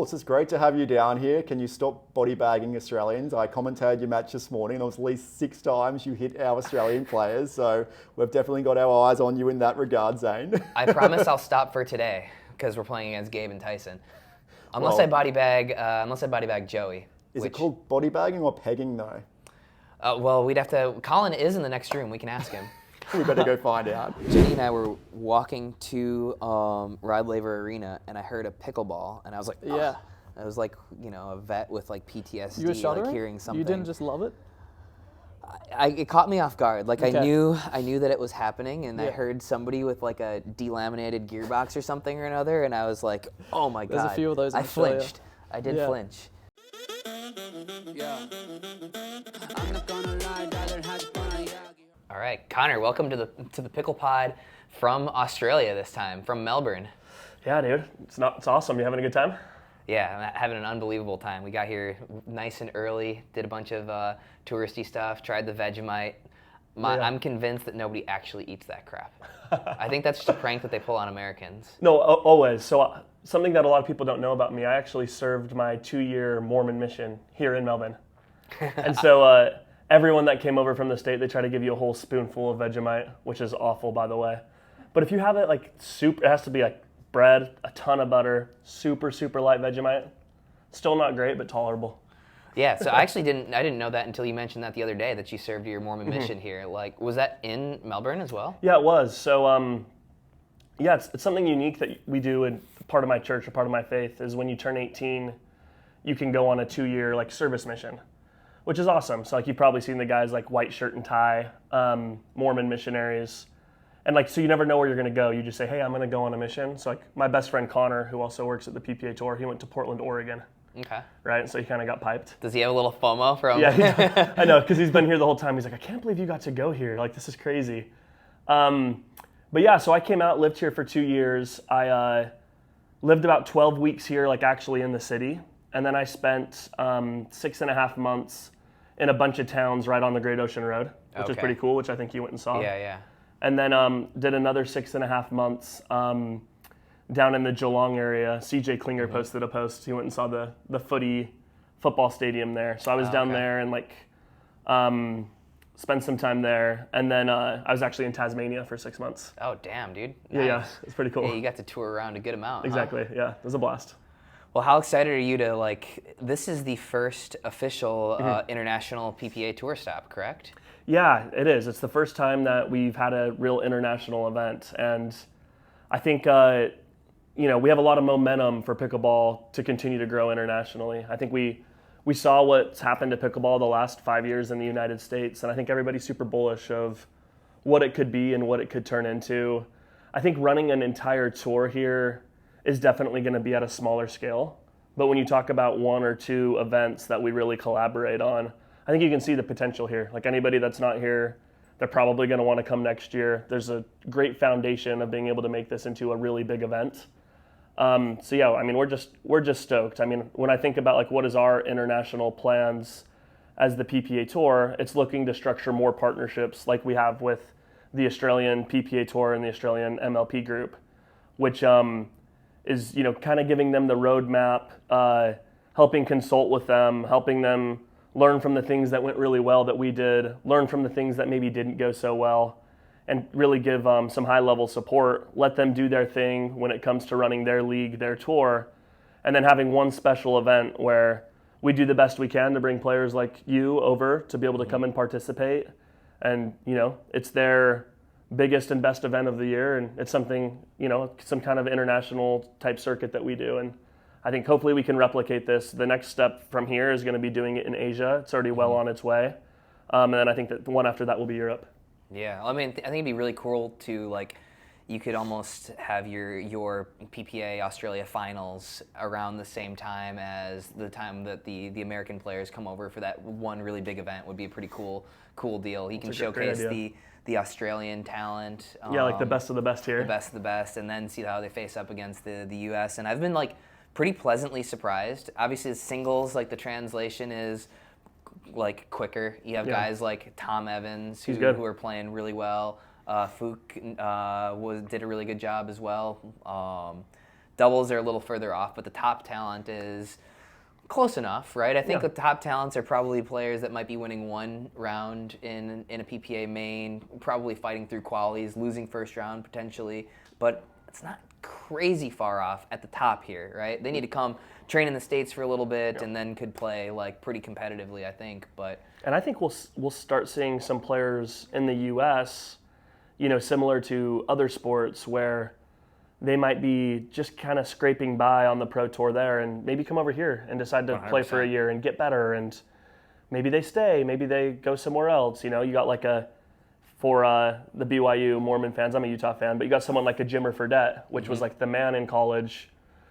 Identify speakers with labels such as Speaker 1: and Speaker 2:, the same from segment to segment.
Speaker 1: It's great to have you down here. Can you stop body bagging Australians? I commentated your match this morning. There was at least 6 times you hit our Australian players, so we've definitely got our eyes on you in that regard, Zane.
Speaker 2: I promise I'll stop for today because we're playing against Gabe and Tyson. Unless I body bag Joey.
Speaker 1: Is it called body bagging or pegging though?
Speaker 2: Well, we'd have to. Colin is in the next room. We can ask him.
Speaker 1: We better go find out.
Speaker 2: Jenny and I were walking to Rod Laver Arena, and I heard a pickleball, and I was like,
Speaker 3: yeah.
Speaker 2: I was like, a vet with like PTSD,
Speaker 3: You were shuddering?
Speaker 2: like hearing something.
Speaker 3: You didn't just love it?
Speaker 2: It caught me off guard. Like
Speaker 3: Okay.
Speaker 2: I knew that it was happening, and I heard somebody with like a delaminated gearbox or something or another, and I was like, oh my God.
Speaker 3: There's a few of those in
Speaker 2: I
Speaker 3: Australia.
Speaker 2: flinched. I did flinch. All right, Connor, welcome to the Pickle Pod from Australia this time, from Melbourne.
Speaker 4: Yeah, dude, it's awesome. You having a good time?
Speaker 2: Yeah, I'm having an unbelievable time. We got here nice and early, did a bunch of touristy stuff, tried the Vegemite. I'm convinced that nobody actually eats that crap. I think that's just a prank that they pull on Americans.
Speaker 4: No, always. So something that a lot of people don't know about me, I actually served my 2-year Mormon mission here in Melbourne. And so everyone that came over from the state, they try to give you a whole spoonful of Vegemite, which is awful, by the way. But if you have it like soup, it has to be like bread, a ton of butter, super, super light Vegemite. Still not great, but tolerable.
Speaker 2: Yeah, so I didn't know that until you mentioned that the other day, that you served your Mormon mission here. Like, was that in Melbourne as well?
Speaker 4: Yeah, it was. So, it's something unique that we do in part of my church, or part of my faith, is when you turn 18, you can go on a 2-year like service mission, which is awesome. So like you've probably seen the guys like white shirt and tie, Mormon missionaries. And like, so you never know where you're going to go. You just say, hey, I'm going to go on a mission. So like my best friend Connor, who also works at the PPA Tour, he went to Portland, Oregon.
Speaker 2: Okay.
Speaker 4: Right, so he kind of got piped.
Speaker 2: Does he have a little FOMO from?
Speaker 4: Yeah, I know, because he's been here the whole time. He's like, I can't believe you got to go here. Like, this is crazy. But yeah, so I came out, lived here for 2 years. I lived about 12 weeks here, like actually in the city. And then I spent 6.5 months in a bunch of towns right on the Great Ocean Road, which is pretty cool, which I think you went and saw.
Speaker 2: Yeah.
Speaker 4: And then did another 6.5 months down in the Geelong area. CJ Klinger posted a post. He went and saw the football stadium there. So I was down there and like spent some time there. And then I was actually in Tasmania for 6 months.
Speaker 2: Oh, damn, dude. Nice.
Speaker 4: Yeah, it's pretty cool.
Speaker 2: Yeah, you got to tour around a good amount.
Speaker 4: Exactly,
Speaker 2: huh?
Speaker 4: Yeah, it was a blast.
Speaker 2: Well, how excited are you to this is the first official international PPA Tour stop, correct?
Speaker 4: Yeah, it is. It's the first time that we've had a real international event. And I think, we have a lot of momentum for pickleball to continue to grow internationally. I think we saw what's happened to pickleball the last 5 years in the United States, and I think everybody's super bullish of what it could be and what it could turn into. I think running an entire tour here is definitely going to be at a smaller scale. But when you talk about 1 or 2 events that we really collaborate on, I think you can see the potential here. Like anybody that's not here, they're probably going to want to come next year. There's a great foundation of being able to make this into a really big event. So yeah, I mean, we're just stoked. I mean, when I think about like what is our international plans as the PPA Tour, it's looking to structure more partnerships like we have with the Australian PPA Tour and the Australian MLP group, which is kind of giving them the roadmap, helping consult with them, helping them learn from the things that went really well that we did, learn from the things that maybe didn't go so well, and really give some high-level support, let them do their thing when it comes to running their league, their tour, and then having one special event where we do the best we can to bring players like you over to be able to come and participate. And, it's their biggest and best event of the year, and it's something, some kind of international type circuit that we do. And I think hopefully we can replicate this. The next step from here is going to be doing it in Asia. It's already well on its way. And then I think that the one after that will be Europe.
Speaker 2: Yeah, I mean, I think it'd be really cool to you could almost have your PPA Australia finals around the same time as the time that the American players come over for that one really big event. Would be a pretty cool deal. You can showcase the Australian talent.
Speaker 4: Yeah, like the best of the best here.
Speaker 2: The best of the best, and then see how they face up against the US. And I've been pretty pleasantly surprised. Obviously, the singles, the translation is quicker. You have guys like Tom Evans who are playing really well. Fook did a really good job as well. doubles are a little further off, but the top talent is close enough, right? I think the top talents are probably players that might be winning one round in a PPA main, probably fighting through qualies, losing first round potentially, but it's not crazy far off at the top here, right? They need to come train in the States for a little bit and then could play like pretty competitively, I think.
Speaker 4: And I think we'll start seeing some players in the U.S., similar to other sports where they might be just kind of scraping by on the pro tour there and maybe come over here and decide to
Speaker 2: 100%.
Speaker 4: play for a year and get better, and maybe they stay, maybe they go somewhere else. You got like for the BYU Mormon fans, I'm a Utah fan, but you got someone like a Jimmer Fredette, which was like the man in college,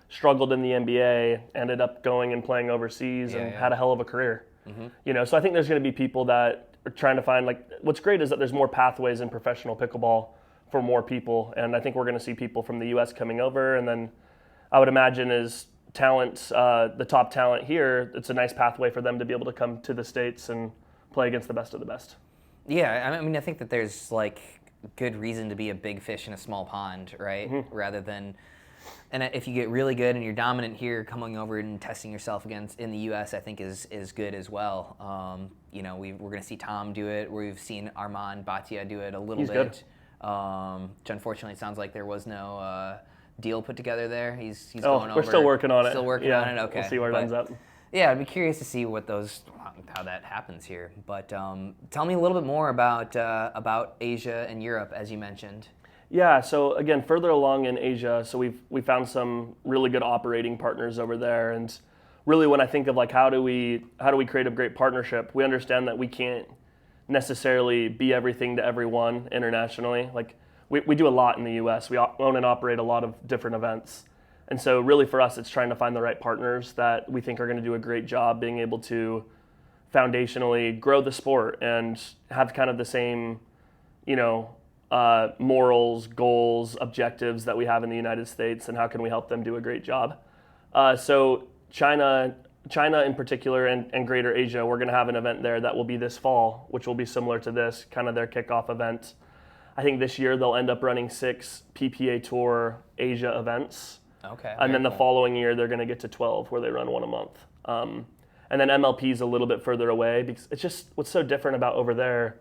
Speaker 4: struggled in the NBA, ended up going and playing overseas and had a hell of a career. So I think there's going to be people that are trying to find, like, what's great is that there's more pathways in professional pickleball for more people, and I think we're going to see people from the U.S. coming over, and then I would imagine as talent, the top talent here, it's a nice pathway for them to be able to come to the States and play against the best of the best.
Speaker 2: Yeah, I mean, I think that there's like good reason to be a big fish in a small pond, right? Rather than, and if you get really good and you're dominant here, coming over and testing yourself against in the U.S. I think is good as well. We're going to see Tom do it. We've seen Armand Bhatia do it a little bit. Which unfortunately, it sounds like there was no deal put together there. He's going over.
Speaker 4: We're still working on it.
Speaker 2: Still working on it. Okay,
Speaker 4: we'll see where it ends up.
Speaker 2: Yeah, I'd be curious to see how that happens here. But tell me a little bit more about Asia and Europe, as you mentioned.
Speaker 4: Yeah, so again, further along in Asia, so we found some really good operating partners over there, and really when I think of like how do we create a great partnership, we understand that we can't necessarily be everything to everyone internationally. Like we do a lot in the US. We own and operate a lot of different events. And so really for us, it's trying to find the right partners that we think are going to do a great job being able to foundationally grow the sport and have kind of the same, morals, goals, objectives that we have in the United States, and how can we help them do a great job. So China in particular and Greater Asia, we're going to have an event there that will be this fall, which will be similar to this, kind of their kickoff event. I think this year they'll end up running 6 PPA Tour Asia events.
Speaker 2: Okay.
Speaker 4: And then the following year they're going to get to 12 where they run one a month. And then MLP is a little bit further away because it's just what's so different about over there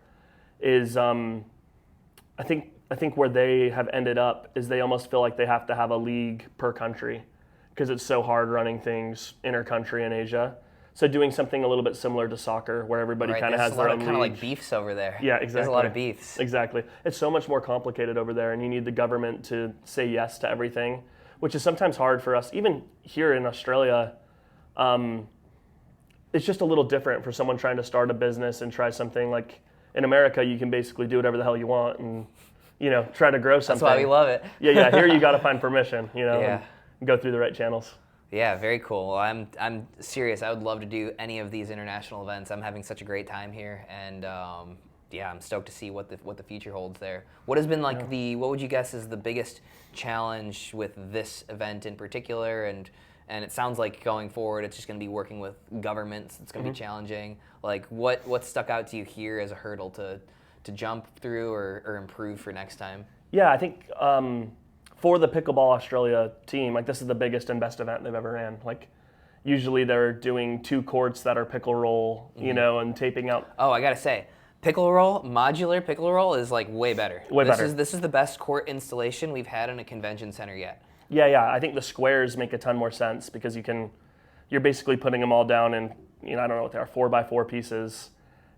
Speaker 4: is I think where they have ended up is they almost feel like they have to have a league per country because it's so hard running things inter-country in Asia. So doing something a little bit similar to soccer where everybody kind of has their own league.
Speaker 2: Kind of like beefs over there.
Speaker 4: Yeah, exactly.
Speaker 2: There's a lot of beefs.
Speaker 4: Exactly. It's so much more complicated over there, and you need the government to say yes to everything, which is sometimes hard for us. Even here in Australia, it's just a little different for someone trying to start a business and try something. Like in America, you can basically do whatever the hell you want and, try to grow something.
Speaker 2: That's why we love it.
Speaker 4: Yeah. Here you got to find permission, and go through the right channels.
Speaker 2: Yeah, very cool. I'm serious. I would love to do any of these international events. I'm having such a great time here, and I'm stoked to see what the future holds there. What has been like what would you guess is the biggest challenge with this event in particular? And it sounds like going forward, it's just going to be working with governments. It's going to be challenging. Like what stuck out to you here as a hurdle to jump through or improve for next time?
Speaker 4: Yeah, I think for the Pickleball Australia team, like this is the biggest and best event they've ever ran. Like usually they're doing 2 courts that are pickle roll, and taping out.
Speaker 2: Oh, I gotta say, modular pickle roll is like way better. This is the best court installation we've had in a convention center yet.
Speaker 4: Yeah. I think the squares make a ton more sense because you're basically putting them all down in, I don't know what they are, 4x4 pieces.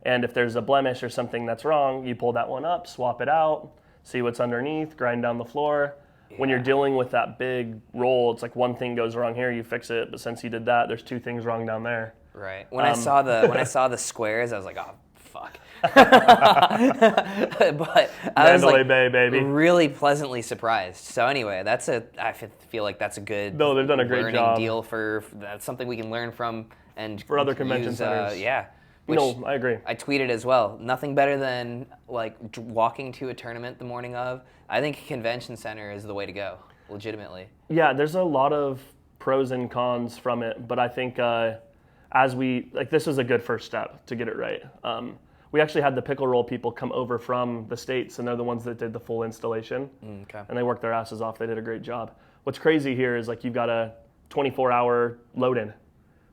Speaker 4: And if there's a blemish or something that's wrong, you pull that one up, swap it out, see what's underneath, grind down the floor. Yeah. When you're dealing with that big roll, it's like one thing goes wrong here, you fix it, but since you did that, there's 2 things wrong down there.
Speaker 2: Right. When I saw the squares, I was like, oh, fuck. But I was like
Speaker 4: Bay, baby.
Speaker 2: Really pleasantly surprised. So anyway, I feel like that's a good
Speaker 4: they've done a great
Speaker 2: learning
Speaker 4: job.
Speaker 2: Deal for that's something we can learn from and
Speaker 4: for other convention centers.
Speaker 2: Yeah.
Speaker 4: No, I agree.
Speaker 2: I tweeted as well. Nothing better than like walking to a tournament the morning of. I think convention center is the way to go, legitimately. Yeah,
Speaker 4: there's a lot of pros and cons from it, but I think this was a good first step to get it right. We actually had the pickle roll people come over from the States, and they're the ones that did the full installation.
Speaker 2: Okay.
Speaker 4: And they worked their asses off. They did a great job. what's crazy here is like you've got a 24-hour load-in.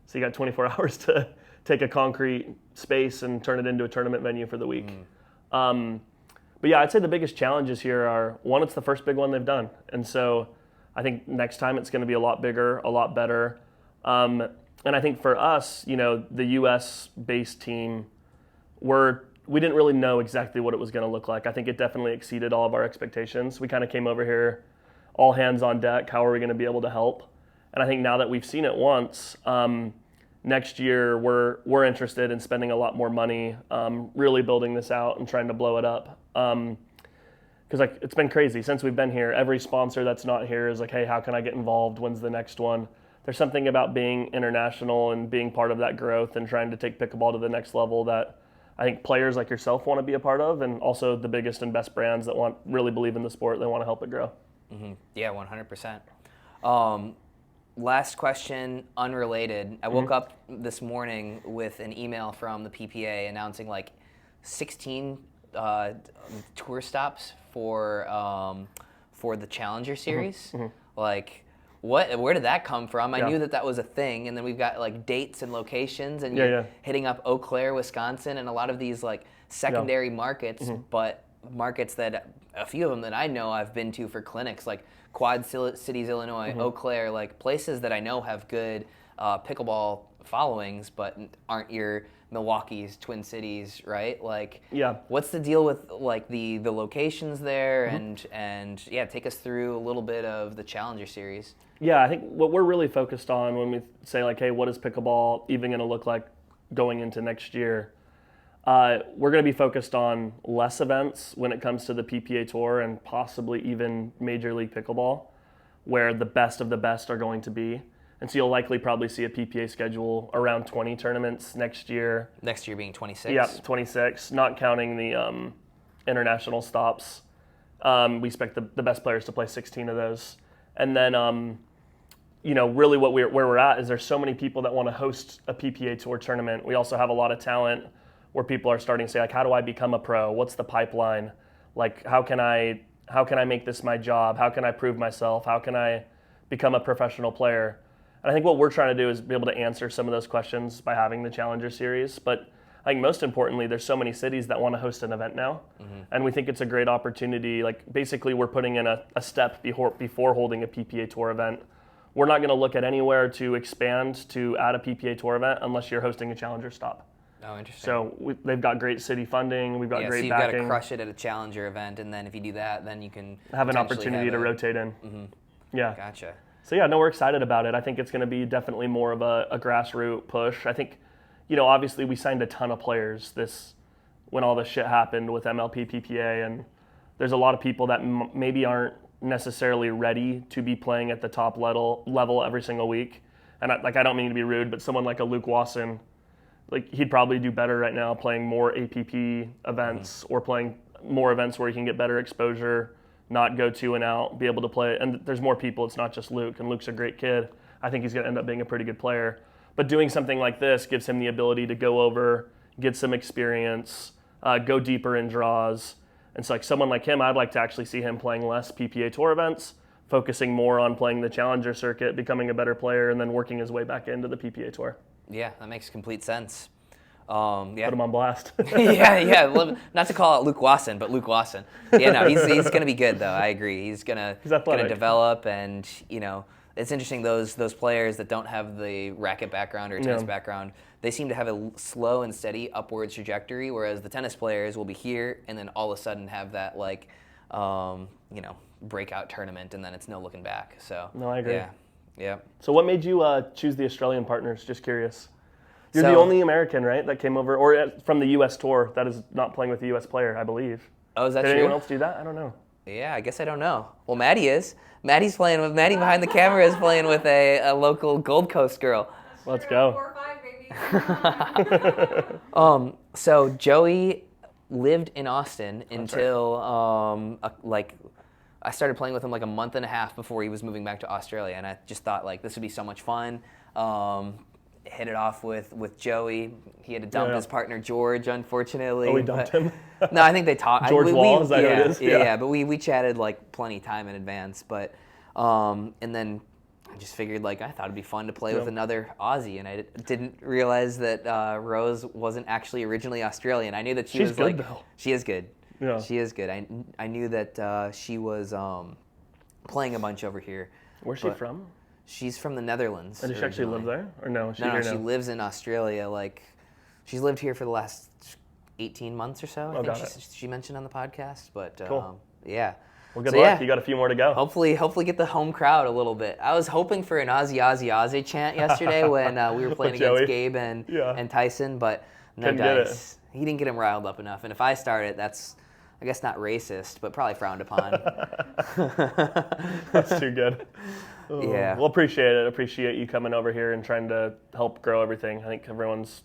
Speaker 4: So you got 24 hours to take a concrete space and turn it into a tournament venue for the week. But yeah, I'd say the biggest challenges here are, one, it's the first big one they've done. And so I think next time it's going to be a lot bigger, a lot better. And I think for us, you know, the US-based team, we didn't really know exactly what it was going to look like. I think it definitely exceeded all of our expectations. We kind of came over here, all hands on deck. How are we going to be able to help? And I think now that we've seen it once, next year we're interested in spending a lot more money, really building this out and trying to blow it up. Because like it's been crazy since we've been here. Every sponsor that's not here is like, hey, how can I get involved? When's the next one? There's something about being international and being part of that growth and trying to take pickleball to the next level that I think players like yourself want to be a part of, and also the biggest and best brands that really believe in the sport. They want to help it grow.
Speaker 2: Mm-hmm. Yeah, 100%. Last question, unrelated. I woke up this morning with an email from the PPA announcing like 16 tour stops for the Challenger Series. Like, where did that come from? I knew that was a thing, and then we've got like dates and locations, and you're hitting up Eau Claire, Wisconsin, and a lot of these like secondary markets, but markets that a few of them that I know I've been to for clinics, like Quad Cities, Illinois, Eau Claire, like places that I know have good pickleball followings, but aren't your Milwaukee's, Twin Cities, right? Like, what's the deal with like the locations there, and take us through a little bit of the Challenger Series.
Speaker 4: Yeah, I think what we're really focused on when we say like, hey, what is pickleball even going to look like going into next year? We're going to be focused on less events when it comes to the PPA Tour and possibly even Major League Pickleball, where the best of the best are going to be. And so you'll likely probably see a PPA schedule around 20 tournaments next year.
Speaker 2: Next year being 26?
Speaker 4: Yeah, 26, not counting the international stops. We expect the best players to play 16 of those. And then, really where we're at is there's so many people that want to host a PPA Tour tournament. We also have a lot of talent where people are starting to say, like, how do I become a pro? What's the pipeline? Like, how can I make this my job? How can I prove myself? How can I become a professional player? And I think what we're trying to do is be able to answer some of those questions by having the Challenger Series. But I think most importantly, there's so many cities that want to host an event now. And we think it's a great opportunity. Like, basically, we're putting in a step before holding a PPA Tour event. We're not going to look at anywhere to expand to add a PPA Tour event unless you're hosting a Challenger stop.
Speaker 2: Oh, interesting.
Speaker 4: So they've got great city funding. We've got great
Speaker 2: so you've
Speaker 4: backing.
Speaker 2: got to crush it at a Challenger event, and then if you do that, then you can
Speaker 4: have an opportunity to rotate in. Yeah.
Speaker 2: Gotcha.
Speaker 4: So yeah, no, we're excited about it. I think it's going to be definitely more of a grassroots push. I think, obviously we signed a ton of players when all this shit happened with MLP, PPA, and there's a lot of people that maybe aren't necessarily ready to be playing at the top level every single week. And I don't mean to be rude, but someone like a Luke Wasson, like he'd probably do better right now playing more APP events or playing more events where he can get better exposure, not go 2 and out, be able to play. And there's more people. It's not just Luke. And Luke's a great kid. I think he's going to end up being a pretty good player. But doing something like this gives him the ability to go over, get some experience, go deeper in draws. And so like someone like him, I'd like to actually see him playing less PPA Tour events, focusing more on playing the Challenger circuit, becoming a better player, and then working his way back into the PPA Tour.
Speaker 2: Yeah, that makes complete sense.
Speaker 4: Put him on blast.
Speaker 2: yeah. Not to call out Luke Wasson, but Luke Wasson. Yeah, no, he's going to be good though. I agree. He's going to develop, and it's interesting those players that don't have the racket background or tennis background, they seem to have a slow and steady upwards trajectory, whereas the tennis players will be here and then all of a sudden have that like breakout tournament, and then it's no looking back. So
Speaker 4: no, I agree.
Speaker 2: Yeah.
Speaker 4: So what made you choose the Australian partners? Just curious. You're the only American, right, that came over, or from the U.S. tour that is not playing with the U.S. player, I believe.
Speaker 2: Oh, is that true?
Speaker 4: Did anyone else do that? I don't know.
Speaker 2: Yeah, I guess I don't know. Well, Maddie is. Maddie behind the camera is playing with a local Gold Coast girl.
Speaker 4: Let's go.
Speaker 3: 4 or 5, baby.
Speaker 2: So Joey lived in Austin until I started playing with him like a month and a half before he was moving back to Australia, and I just thought like this would be so much fun. Hit it off with Joey. He had to dump his partner George, unfortunately.
Speaker 4: Oh, we dumped him?
Speaker 2: No, I think they talked.
Speaker 4: George Wall, is that who it is?
Speaker 2: Yeah, but we chatted like plenty time in advance. But And then I just figured, like, I thought it'd be fun to play with another Aussie, and I didn't realize that Rose wasn't actually originally Australian. I knew that she
Speaker 4: She's
Speaker 2: was
Speaker 4: good,
Speaker 2: like,
Speaker 4: though.
Speaker 2: she is good.
Speaker 4: Yeah.
Speaker 2: She is good. I knew that she was playing a bunch over here.
Speaker 4: Where's she from?
Speaker 2: She's from the Netherlands.
Speaker 4: Does she actually live there? Or no? She's
Speaker 2: No,
Speaker 4: here
Speaker 2: she
Speaker 4: now?
Speaker 2: lives in Australia. Like, she's lived here for the last 18 months or so. I think she mentioned on the podcast. But
Speaker 4: Cool.
Speaker 2: yeah.
Speaker 4: Well, good
Speaker 2: So,
Speaker 4: luck.
Speaker 2: yeah.
Speaker 4: You got a few more to go.
Speaker 2: Hopefully get the home crowd a little bit. I was hoping for an Aussie chant yesterday when we were playing
Speaker 4: Joey.
Speaker 2: against Gabe and Tyson, but no
Speaker 4: Couldn't get
Speaker 2: dice. He didn't get him riled up enough. And if I start it, that's, I guess, not racist, but probably frowned upon.
Speaker 4: That's too good.
Speaker 2: Yeah.
Speaker 4: Well, appreciate it. Appreciate you coming over here and trying to help grow everything. I think everyone's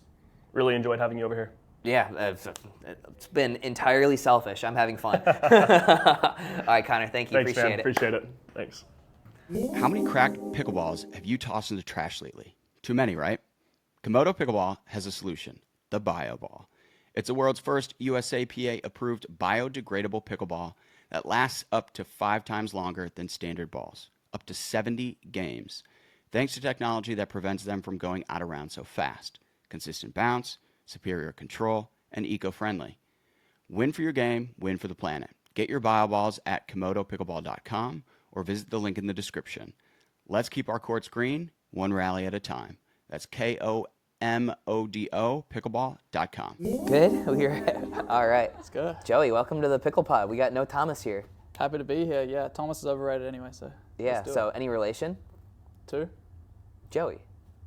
Speaker 4: really enjoyed having you over here.
Speaker 2: Yeah, it's been entirely selfish. I'm having fun. All right, Connor, thank you.
Speaker 4: Thanks,
Speaker 2: Appreciate
Speaker 4: man.
Speaker 2: it.
Speaker 4: Appreciate it. Thanks.
Speaker 5: How many cracked pickleballs have you tossed in the trash lately? Too many, right? Komodo Pickleball has a solution, the BioBall. It's the world's first USAPA-approved biodegradable pickleball that lasts up to 5 times longer than standard balls, up to 70 games, thanks to technology that prevents them from going out of round so fast. Consistent bounce, superior control, and eco-friendly. Win for your game, win for the planet. Get your BioBalls at komodopickleball.com or visit the link in the description. Let's keep our courts green, one rally at a time. That's KOMODO pickleball.com.
Speaker 2: Good? All right.
Speaker 3: Let's go.
Speaker 2: Joey, welcome to the Pickle Pod. We got no Thomas here.
Speaker 3: Happy to be here. Yeah, Thomas is overrated anyway, so.
Speaker 2: Yeah,
Speaker 3: let's do
Speaker 2: so
Speaker 3: it.
Speaker 2: any relation?
Speaker 3: 2?
Speaker 2: Joey,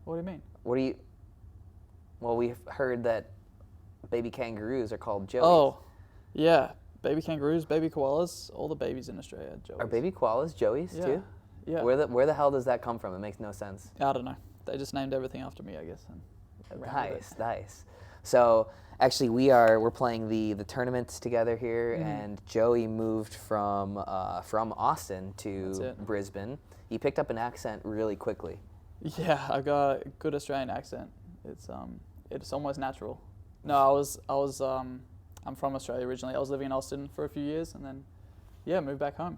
Speaker 3: What do you mean?
Speaker 2: what do you... Well, we've heard that baby kangaroos are called Joeys.
Speaker 3: Oh, yeah. Baby kangaroos, baby koalas, all the babies in Australia are Joeys.
Speaker 2: Are baby koalas Joeys
Speaker 3: Yeah.
Speaker 2: too?
Speaker 3: Yeah.
Speaker 2: Where the hell does that come from? It makes no sense.
Speaker 3: I don't know. They just named everything after me, I guess. And ran with it.
Speaker 2: Nice. So actually, we're playing the tournaments together here, and Joey moved from Austin
Speaker 3: That's
Speaker 2: to
Speaker 3: it.
Speaker 2: Brisbane. He picked up an accent really quickly.
Speaker 3: Yeah, I got a good Australian accent. It's almost natural. No, I'm from Australia originally. I was living in Austin for a few years, and then, moved back home.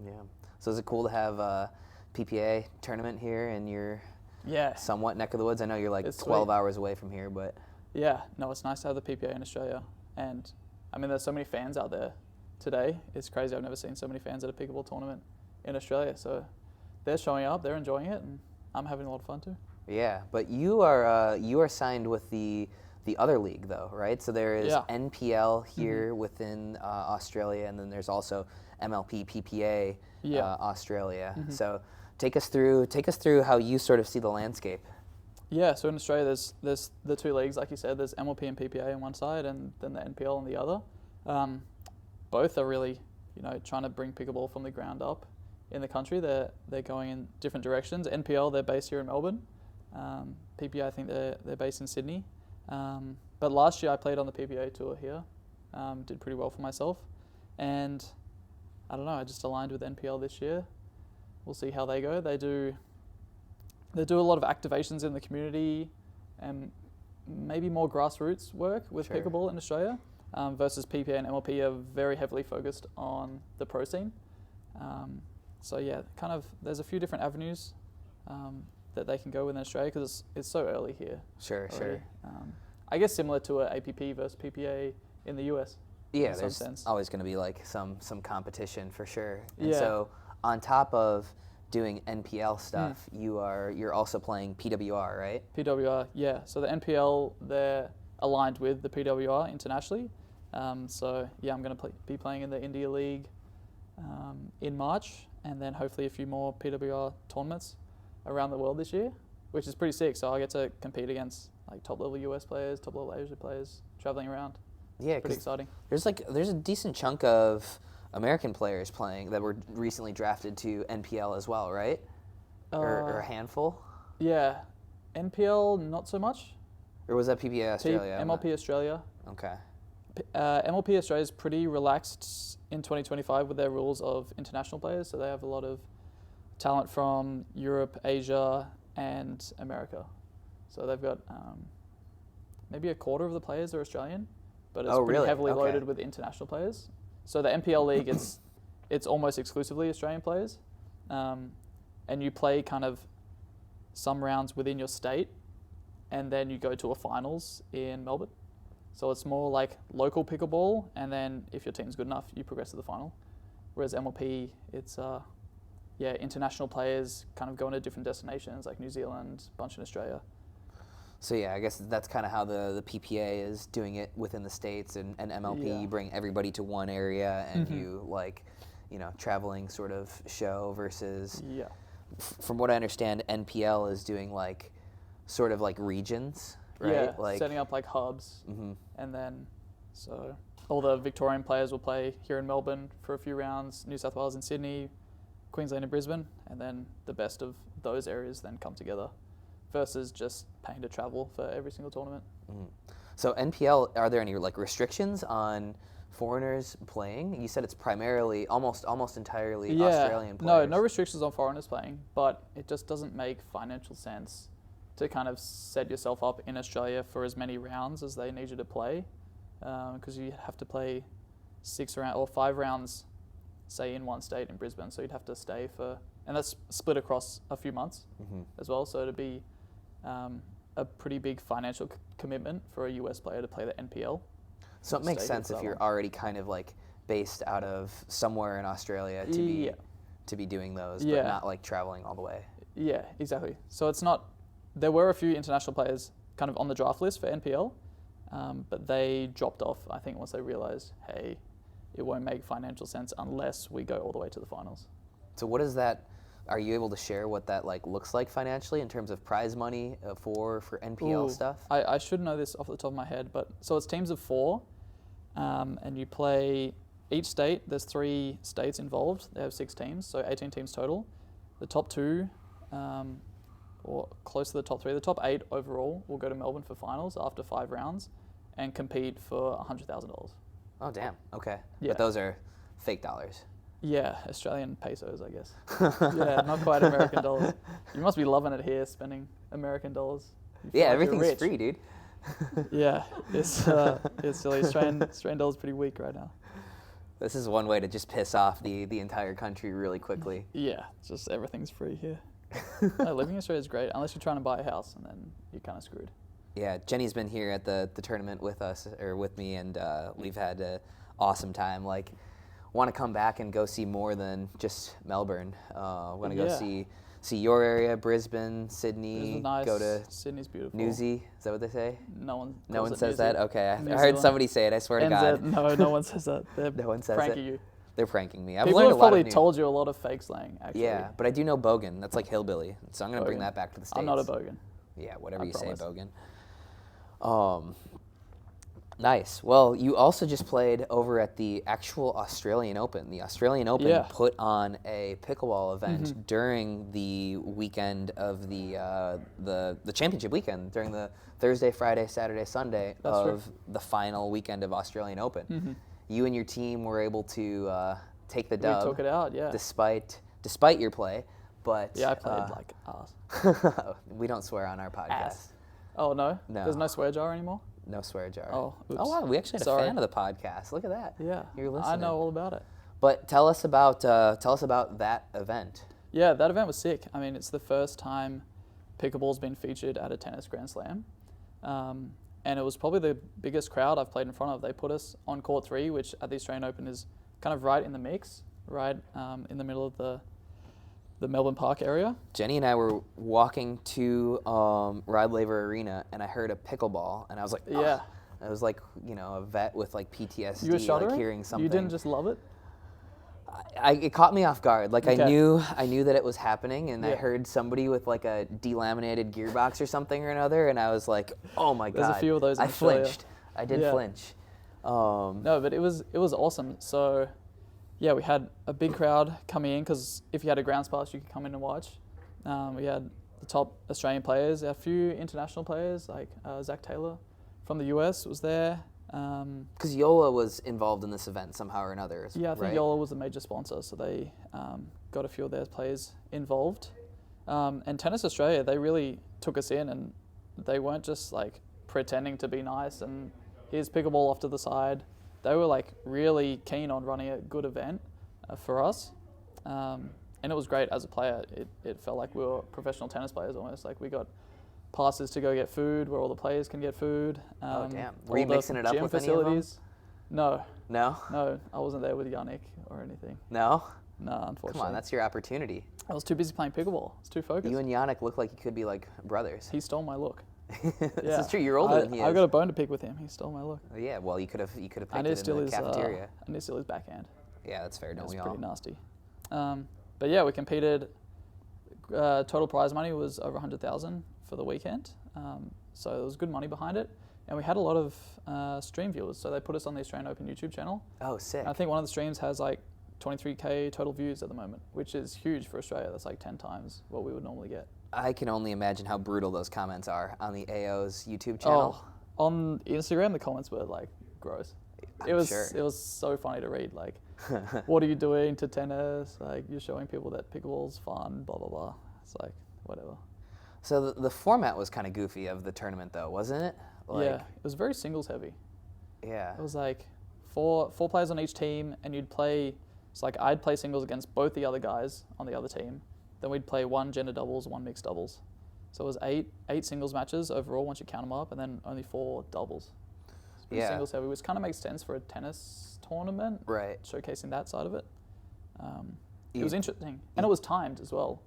Speaker 2: Yeah. So is it cool to have a PPA tournament here in your
Speaker 3: Yeah.
Speaker 2: somewhat neck of the woods? I know you're like
Speaker 3: It's
Speaker 2: 12
Speaker 3: sweet.
Speaker 2: hours away from here, but
Speaker 3: Yeah, no, it's nice to have the PPA in Australia. And, I mean, there's so many fans out there today. It's crazy. I've never seen so many fans at a pickleball tournament in Australia. So they're showing up, they're enjoying it, and I'm having a lot of fun too.
Speaker 2: yeah. But you are signed with the other league though, right? So there is
Speaker 3: Yeah.
Speaker 2: NPL here within Australia, and then there's also MLP PPA Australia. So take us through how you sort of see the landscape.
Speaker 3: Yeah, so in Australia, there's the 2 leagues, like you said. There's MLP and PPA on one side, and then the NPL on the other. Both are really, trying to bring pickleball from the ground up in the country. They're going in different directions. NPL, they're based here in Melbourne. PPA, I think they're based in Sydney. But last year I played on the PPA Tour here. Did pretty well for myself, and I don't know. I just aligned with NPL this year. We'll see how they go. They do a lot of activations in the community and maybe more grassroots work with
Speaker 2: Sure.
Speaker 3: pickleball in Australia versus PPA and MLP are very heavily focused on the pro scene. So yeah, kind of there's a few different avenues that they can go with in Australia because it's so early here.
Speaker 2: Sure.
Speaker 3: already. I guess similar to a APP versus PPA in the US.
Speaker 2: Yeah,
Speaker 3: in some
Speaker 2: there's
Speaker 3: sense.
Speaker 2: always going to be like some competition for sure. And
Speaker 3: Yeah.
Speaker 2: so on top of doing NPL stuff, you're also playing PWR, right?
Speaker 3: PWR, yeah. So the NPL, they're aligned with the PWR internationally. So yeah, I'm going to be playing in the India League in March, and then hopefully a few more PWR tournaments around the world this year, which is pretty sick. So I get to compete against like top level US players, top level Asia players, traveling around.
Speaker 2: Yeah,
Speaker 3: Pretty
Speaker 2: 'cause
Speaker 3: exciting.
Speaker 2: there's a decent chunk of American players playing that were recently drafted to NPL as well, right? Or a handful?
Speaker 3: Yeah, NPL not so much.
Speaker 2: Or was that PPA Australia?
Speaker 3: MLP Australia.
Speaker 2: Okay.
Speaker 3: MLP Australia is pretty relaxed in 2025 with their rules of international players, so they have a lot of talent from Europe, Asia, and America. So they've got maybe a quarter of the players are Australian, but it's
Speaker 2: Oh,
Speaker 3: pretty
Speaker 2: really?
Speaker 3: heavily
Speaker 2: Okay.
Speaker 3: loaded with international players. So the NPL league, it's almost exclusively Australian players. and you play kind of some rounds within your state, and then you go to a finals in Melbourne. So it's more like local pickleball, and then if your team's good enough, you progress to the final. Whereas MLP, it's international players kind of going to different destinations like New Zealand, a bunch in Australia.
Speaker 2: So yeah, I guess that's kind of how the PPA is doing it within the States, and MLP, you bring everybody to one area, and you like, traveling sort of show versus, from what I understand, NPL is doing like, sort of like regions, right?
Speaker 3: Yeah,
Speaker 2: like
Speaker 3: setting up like hubs, and then so all the Victorian players will play here in Melbourne for a few rounds, New South Wales and Sydney, Queensland and Brisbane, and then the best of those areas then come together, versus just paying to travel for every single tournament.
Speaker 2: So NPL, are there any like restrictions on foreigners playing? You said it's primarily, almost entirely Australian players.
Speaker 3: No restrictions on foreigners playing, but it just doesn't make financial sense to kind of set yourself up in Australia for as many rounds as they need you to play, because you have to play 5 rounds, say in one state in Brisbane, so you'd have to stay for, and that's split across a few months as well, so it'd be a pretty big financial commitment for a US player to play the NPL.
Speaker 2: So it makes sense if you're already kind of like based out of somewhere in Australia to be doing those, but not like traveling all the way.
Speaker 3: Yeah, exactly. So it's not, there were a few international players kind of on the draft list for NPL, but they dropped off, I think, once they realized, hey, it won't make financial sense unless we go all the way to the finals.
Speaker 2: So what is that, are you able to share what that like looks like financially in terms of prize money for NPL stuff?
Speaker 3: I should know this off the top of my head, but so it's teams of 4, and you play each state. There's 3 states involved. They have 6 teams, so 18 teams total. The top 2, or close to the top 3, the top 8 overall will go to Melbourne for finals after 5 rounds and compete for $100,000.
Speaker 2: Oh, damn. Okay.
Speaker 3: Yeah.
Speaker 2: But those are fake dollars.
Speaker 3: Yeah, Australian pesos, I guess. Yeah, not quite American dollars. You must be loving it here, spending American dollars.
Speaker 2: Yeah, everything's free, dude.
Speaker 3: Yeah, it's silly. Australian dollar's pretty weak right now.
Speaker 2: This is one way to just piss off the entire country really quickly.
Speaker 3: Yeah, just everything's free here. No, living in Australia is great, unless you're trying to buy a house, and then you're kind of screwed.
Speaker 2: Yeah, Jenny's been here at the tournament with us, or with me, and we've had an awesome time. Like, want to come back and go see more than just Melbourne. Want to go see your area, Brisbane, Sydney.
Speaker 3: Brisbane's nice.
Speaker 2: Go to
Speaker 3: Sydney's beautiful.
Speaker 2: Newsy. Is that what they say?
Speaker 3: No one
Speaker 2: says that? Okay, I heard
Speaker 3: Zealand.
Speaker 2: somebody say it. I swear to God.
Speaker 3: No one says that. They're
Speaker 2: No one says
Speaker 3: pranking
Speaker 2: it.
Speaker 3: you.
Speaker 2: They're pranking me. I've
Speaker 3: People
Speaker 2: learned
Speaker 3: have
Speaker 2: a lot
Speaker 3: probably
Speaker 2: of new.
Speaker 3: told you a lot of fake slang, actually.
Speaker 2: Yeah, but I do know bogan. That's like hillbilly. So I'm going to bring
Speaker 3: Bogan.
Speaker 2: that back to the States.
Speaker 3: I'm not a bogan.
Speaker 2: Yeah, whatever
Speaker 3: I
Speaker 2: you
Speaker 3: promise.
Speaker 2: say, bogan. Nice. Well, you also just played over at the actual Australian Open. The Australian Open put on a pickleball event during the weekend of the championship weekend, during the Thursday, Friday, Saturday, Sunday of the final weekend of Australian Open. You and your team were able to take the dub.
Speaker 3: We took it out, yeah.
Speaker 2: Despite your play, but
Speaker 3: Yeah, I played like ass.
Speaker 2: we don't swear on our podcast.
Speaker 3: Ass. Oh, no?
Speaker 2: No.
Speaker 3: There's no swear jar anymore?
Speaker 2: No swear jar.
Speaker 3: Oh, oops.
Speaker 2: Oh wow, we actually had
Speaker 3: Sorry.
Speaker 2: a fan of the podcast. Look at that.
Speaker 3: Yeah.
Speaker 2: You're listening.
Speaker 3: I know all about it.
Speaker 2: But tell us about that event.
Speaker 3: Yeah, that event was sick. I mean, it's the first time pickleball's been featured at a tennis Grand Slam. And it was probably the biggest crowd I've played in front of. They put us on court 3, which at the Australian Open is kind of right in the mix, right in the middle of the Melbourne Park area.
Speaker 2: Jenny and I were walking to Rod Laver Arena, and I heard a pickleball, and I was like, oh.
Speaker 3: Yeah.
Speaker 2: I was like, a vet with like PTSD,
Speaker 3: You were shuddering?
Speaker 2: like hearing something.
Speaker 3: You didn't just love it?
Speaker 2: It caught me off guard. Like
Speaker 3: Okay.
Speaker 2: I knew that it was happening, and I heard somebody with like a delaminated gearbox or something or another, and I was like, oh my God.
Speaker 3: There's a few of those in
Speaker 2: I
Speaker 3: Australia.
Speaker 2: flinched. I did
Speaker 3: Yeah.
Speaker 2: flinch.
Speaker 3: No, but it was awesome. So, yeah, we had a big crowd coming in because if you had a grounds pass, you could come in and watch. We had the top Australian players, a few international players like Zach Taylor from the US was there.
Speaker 2: Because Yola was involved in this event somehow or another.
Speaker 3: Yeah, I think
Speaker 2: right?
Speaker 3: Yola was a major sponsor, so they got a few of their players involved. And Tennis Australia, they really took us in, and they weren't just like pretending to be nice and here's pickleball off to the side. They were like really keen on running a good event for us. it was great as a player. It felt like we were professional tennis players almost. Like we got passes to go get food where all the players can get food.
Speaker 2: Oh, damn. Were
Speaker 3: all
Speaker 2: you
Speaker 3: the
Speaker 2: mixing it up
Speaker 3: gym
Speaker 2: with
Speaker 3: facilities.
Speaker 2: any of them?
Speaker 3: No,
Speaker 2: No?
Speaker 3: I wasn't there with Yannick or anything.
Speaker 2: No?
Speaker 3: No, unfortunately.
Speaker 2: Come on, that's your opportunity.
Speaker 3: I was too busy playing pickleball. I was too focused.
Speaker 2: You and Yannick look like you could be like brothers.
Speaker 3: He stole my look.
Speaker 2: This is true. You're older than he is.
Speaker 3: I got a bone to pick with him. He stole my look.
Speaker 2: Yeah, well, you could have picked
Speaker 3: I need
Speaker 2: it
Speaker 3: to steal
Speaker 2: in the
Speaker 3: his
Speaker 2: cafeteria.
Speaker 3: I need to steal his backhand.
Speaker 2: Yeah, that's fair. Don't
Speaker 3: It's
Speaker 2: we all?
Speaker 3: pretty nasty. But yeah, we competed. Total prize money was over 100,000 for the weekend. So there was good money behind it, and we had a lot of stream viewers. So they put us on the Australian Open YouTube channel.
Speaker 2: Oh, sick.
Speaker 3: And I think one of the streams has like 23k total views at the moment, which is huge for Australia. That's like 10 times what we would normally get.
Speaker 2: I can only imagine how brutal those comments are on the AO's YouTube channel.
Speaker 3: Oh, on Instagram, the comments were like gross. It was
Speaker 2: sure.
Speaker 3: It was so funny to read. Like, what are you doing to tennis? Like, you're showing people that pickleball's fun. Blah blah blah. It's like whatever.
Speaker 2: So the format was kind of goofy of the tournament, though, wasn't it? Like,
Speaker 3: Yeah, it was very singles heavy.
Speaker 2: Yeah.
Speaker 3: It was like four players on each team, and you'd play. It's like I'd play singles against both the other guys on the other team. Then we'd play one gender doubles, one mixed doubles. So it was eight singles matches overall once you count them up, and then only 4 doubles. It's pretty
Speaker 2: Yeah.
Speaker 3: singles heavy, which kind of makes sense for a tennis tournament,
Speaker 2: Right.
Speaker 3: showcasing that side of it. It
Speaker 2: You-
Speaker 3: was interesting, and it was timed as well.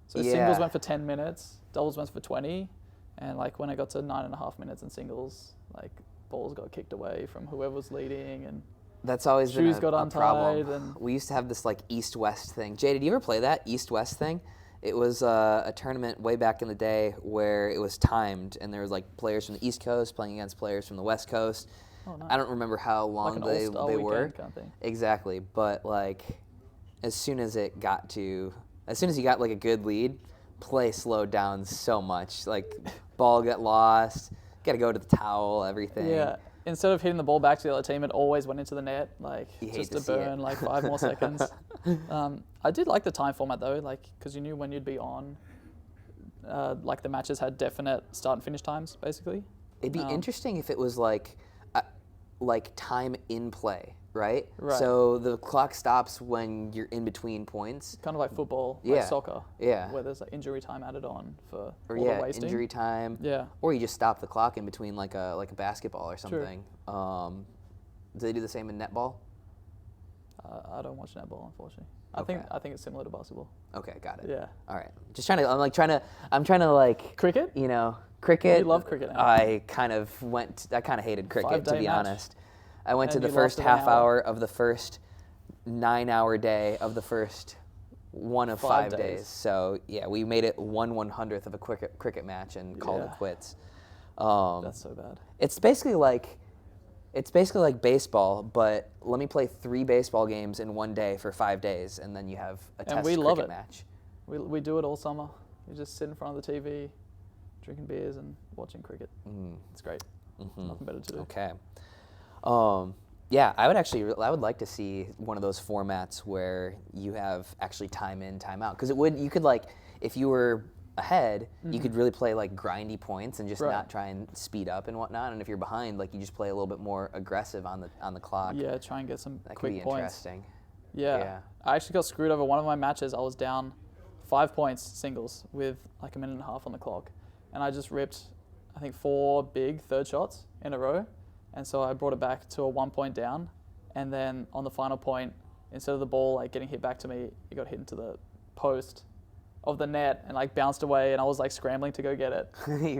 Speaker 3: So
Speaker 2: Yeah.
Speaker 3: singles went for 10 minutes, doubles went for 20, and like when it got to 9.5 minutes in singles, like balls got kicked away from whoever was leading, and
Speaker 2: That's always been
Speaker 3: shoes got
Speaker 2: a problem.
Speaker 3: untied, and
Speaker 2: We used to have this like East-West thing. Jay, did you ever play that East-West thing? It was a tournament way back in the day where it was timed, and there was like players from the East Coast playing against players from the West Coast.
Speaker 3: oh, nice.
Speaker 2: I don't remember how
Speaker 3: like
Speaker 2: long
Speaker 3: an
Speaker 2: they
Speaker 3: all-star
Speaker 2: were.
Speaker 3: weekend kind of thing.
Speaker 2: Exactly, but like as soon as you got like a good lead, play slowed down so much. Like ball got lost, got to go to the towel, everything.
Speaker 3: Yeah. Instead of hitting the ball back to the other team, it always went into the net, like
Speaker 2: You hate
Speaker 3: just
Speaker 2: to
Speaker 3: to
Speaker 2: see it.
Speaker 3: burn like 5 more seconds. I did like the time format though, like because you knew when you'd be on. Like the matches had definite start and finish times, basically.
Speaker 2: It'd be interesting if it was like time in play, right?
Speaker 3: Right.
Speaker 2: So the clock stops when you're in between points.
Speaker 3: Kind of like football,
Speaker 2: Yeah.
Speaker 3: like soccer.
Speaker 2: Yeah.
Speaker 3: Where there's like injury time added on for
Speaker 2: Or
Speaker 3: all
Speaker 2: yeah,
Speaker 3: the wasting.
Speaker 2: injury time.
Speaker 3: Yeah.
Speaker 2: Or you just stop the clock in between like a basketball or something. Do they do the same in netball?
Speaker 3: I don't watch netball, unfortunately.
Speaker 2: Okay.
Speaker 3: I think it's similar to basketball.
Speaker 2: Okay, got it.
Speaker 3: Yeah.
Speaker 2: All right. Just trying to. I'm trying to like.
Speaker 3: Cricket?
Speaker 2: You know, cricket.
Speaker 3: You love cricket now.
Speaker 2: I kind of hated cricket, to
Speaker 3: 5-day
Speaker 2: be
Speaker 3: match.
Speaker 2: honest. I went to
Speaker 3: And
Speaker 2: the
Speaker 3: you
Speaker 2: first
Speaker 3: lost in an
Speaker 2: half
Speaker 3: hour.
Speaker 2: hour of the first 9-hour day of the first one of 5
Speaker 3: 5
Speaker 2: days.
Speaker 3: days.
Speaker 2: So yeah, we made it 1/100th of a cricket match and called it
Speaker 3: Yeah.
Speaker 2: quits.
Speaker 3: That's so bad.
Speaker 2: It's basically like baseball, but let me play 3 baseball games in one day for 5 days, and then you have a
Speaker 3: And
Speaker 2: test
Speaker 3: we love
Speaker 2: cricket
Speaker 3: it.
Speaker 2: match.
Speaker 3: We do it all summer. You just sit in front of the TV, drinking beers and watching cricket. It's great. Nothing better to do.
Speaker 2: Okay. Yeah, I would like to see one of those formats where you have actually time in, time out. Because you could like, if you were ahead, you could really play like grindy points and just
Speaker 3: Right.
Speaker 2: not try and speed up and whatnot. And if you're behind, like you just play a little bit more aggressive on the clock.
Speaker 3: Yeah, try and get some
Speaker 2: That could
Speaker 3: quick
Speaker 2: be
Speaker 3: points.
Speaker 2: interesting.
Speaker 3: Yeah.
Speaker 2: Yeah.
Speaker 3: I actually got screwed over one of my matches. I was down 5 points singles with like a minute and a half on the clock. And I just ripped, I think, 4 big third shots in a row. And so I brought it back to a 1 point down. And then on the final point, instead of the ball like getting hit back to me, it got hit into the post of the net and like bounced away. And I was like scrambling to go get it.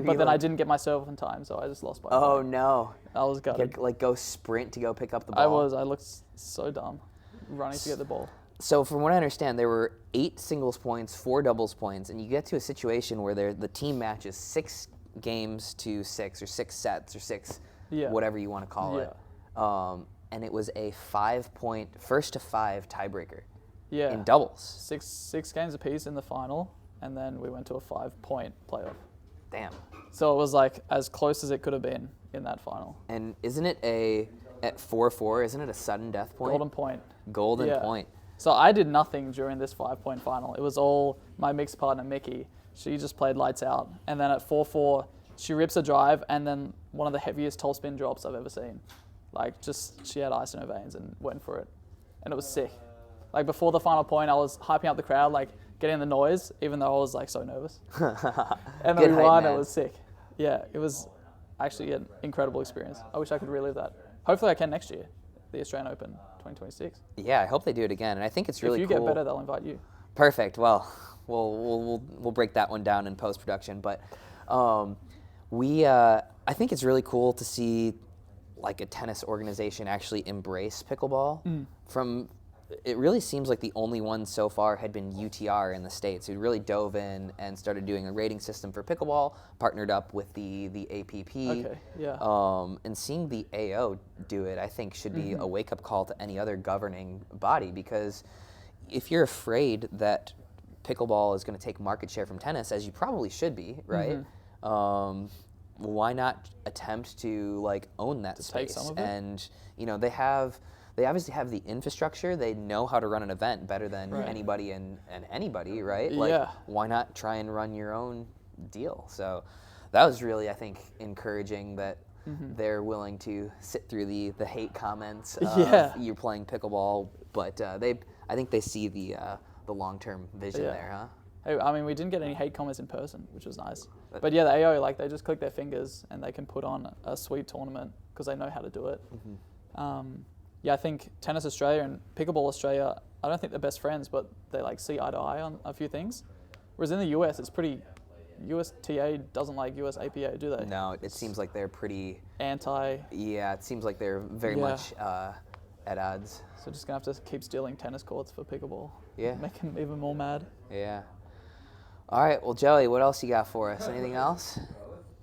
Speaker 3: But then I didn't get my serve in time, so I just lost by a
Speaker 2: Oh
Speaker 3: point.
Speaker 2: no!
Speaker 3: I was gutted.
Speaker 2: Like go sprint to go pick up the ball.
Speaker 3: I looked so dumb running to get the ball.
Speaker 2: So from what I understand, there were 8 singles points, 4 doubles points, and you get to a situation where the team matches 6 games to 6 or 6 sets or 6
Speaker 3: Yeah.
Speaker 2: whatever you want to call it. And it was a 5-point first to 5 tiebreaker
Speaker 3: Yeah.
Speaker 2: in doubles.
Speaker 3: Six games apiece in the final, and then we went to a 5-point playoff.
Speaker 2: Damn.
Speaker 3: So it was like as close as it could have been in that final.
Speaker 2: And isn't it at 4-4? Isn't it a sudden death point?
Speaker 3: Golden point.
Speaker 2: Golden
Speaker 3: Yeah.
Speaker 2: point.
Speaker 3: So I did nothing during this 5-point final. It was all my mixed partner, Mickey. She just played lights out. And then at 4-4, she rips a drive, and then one of the heaviest topspin drops I've ever seen. Like, just, she had ice in her veins and went for it. And it was sick. Like before the final point, I was hyping up the crowd, like getting the noise, even though I was like so nervous. And then
Speaker 2: Good
Speaker 3: we
Speaker 2: hype
Speaker 3: won.
Speaker 2: man.
Speaker 3: It was sick. Yeah, it was actually an incredible experience. I wish I could relive that. Hopefully I can next year, the Australian Open 2026.
Speaker 2: Yeah, I hope they do it again, and I think it's really
Speaker 3: if you
Speaker 2: cool.
Speaker 3: get better, they'll invite you.
Speaker 2: Perfect. Well, we'll break that one down in post production, but I think it's really cool to see like a tennis organization actually embrace pickleball. It really seems like the only one so far had been UTR in the States, who really dove in and started doing a rating system for pickleball, partnered up with the APP.
Speaker 3: Okay, yeah.
Speaker 2: And seeing the AO do it, I think, should be a wake-up call to any other governing body, because if you're afraid that pickleball is going to take market share from tennis, as you probably should be, right? Why not attempt to like own that space?
Speaker 3: take some of it?
Speaker 2: And they obviously have the infrastructure. They know how to run an event better than anybody and anybody, right? Like,
Speaker 3: Yeah.
Speaker 2: why not try and run your own deal? So that was really, I think, encouraging that they're willing to sit through the hate comments of you playing pickleball, but I think they see the long-term vision there, huh?
Speaker 3: Hey, I mean, we didn't get any hate comments in person, which was nice. But yeah, the AO, like, they just click their fingers and they can put on a sweet tournament because they know how to do it. Yeah, I think Tennis Australia and Pickleball Australia, I don't think they're best friends, but they like see eye to eye on a few things. Whereas in the US, it's pretty, USTA doesn't like US APA, do they?
Speaker 2: No, it seems like they're pretty
Speaker 3: Anti.
Speaker 2: Yeah, it seems like they're very much at odds.
Speaker 3: So just going to have to keep stealing tennis courts for pickleball.
Speaker 2: Yeah.
Speaker 3: Make them even more mad.
Speaker 2: Yeah. All right, well, Joey, what else you got for us? Anything else?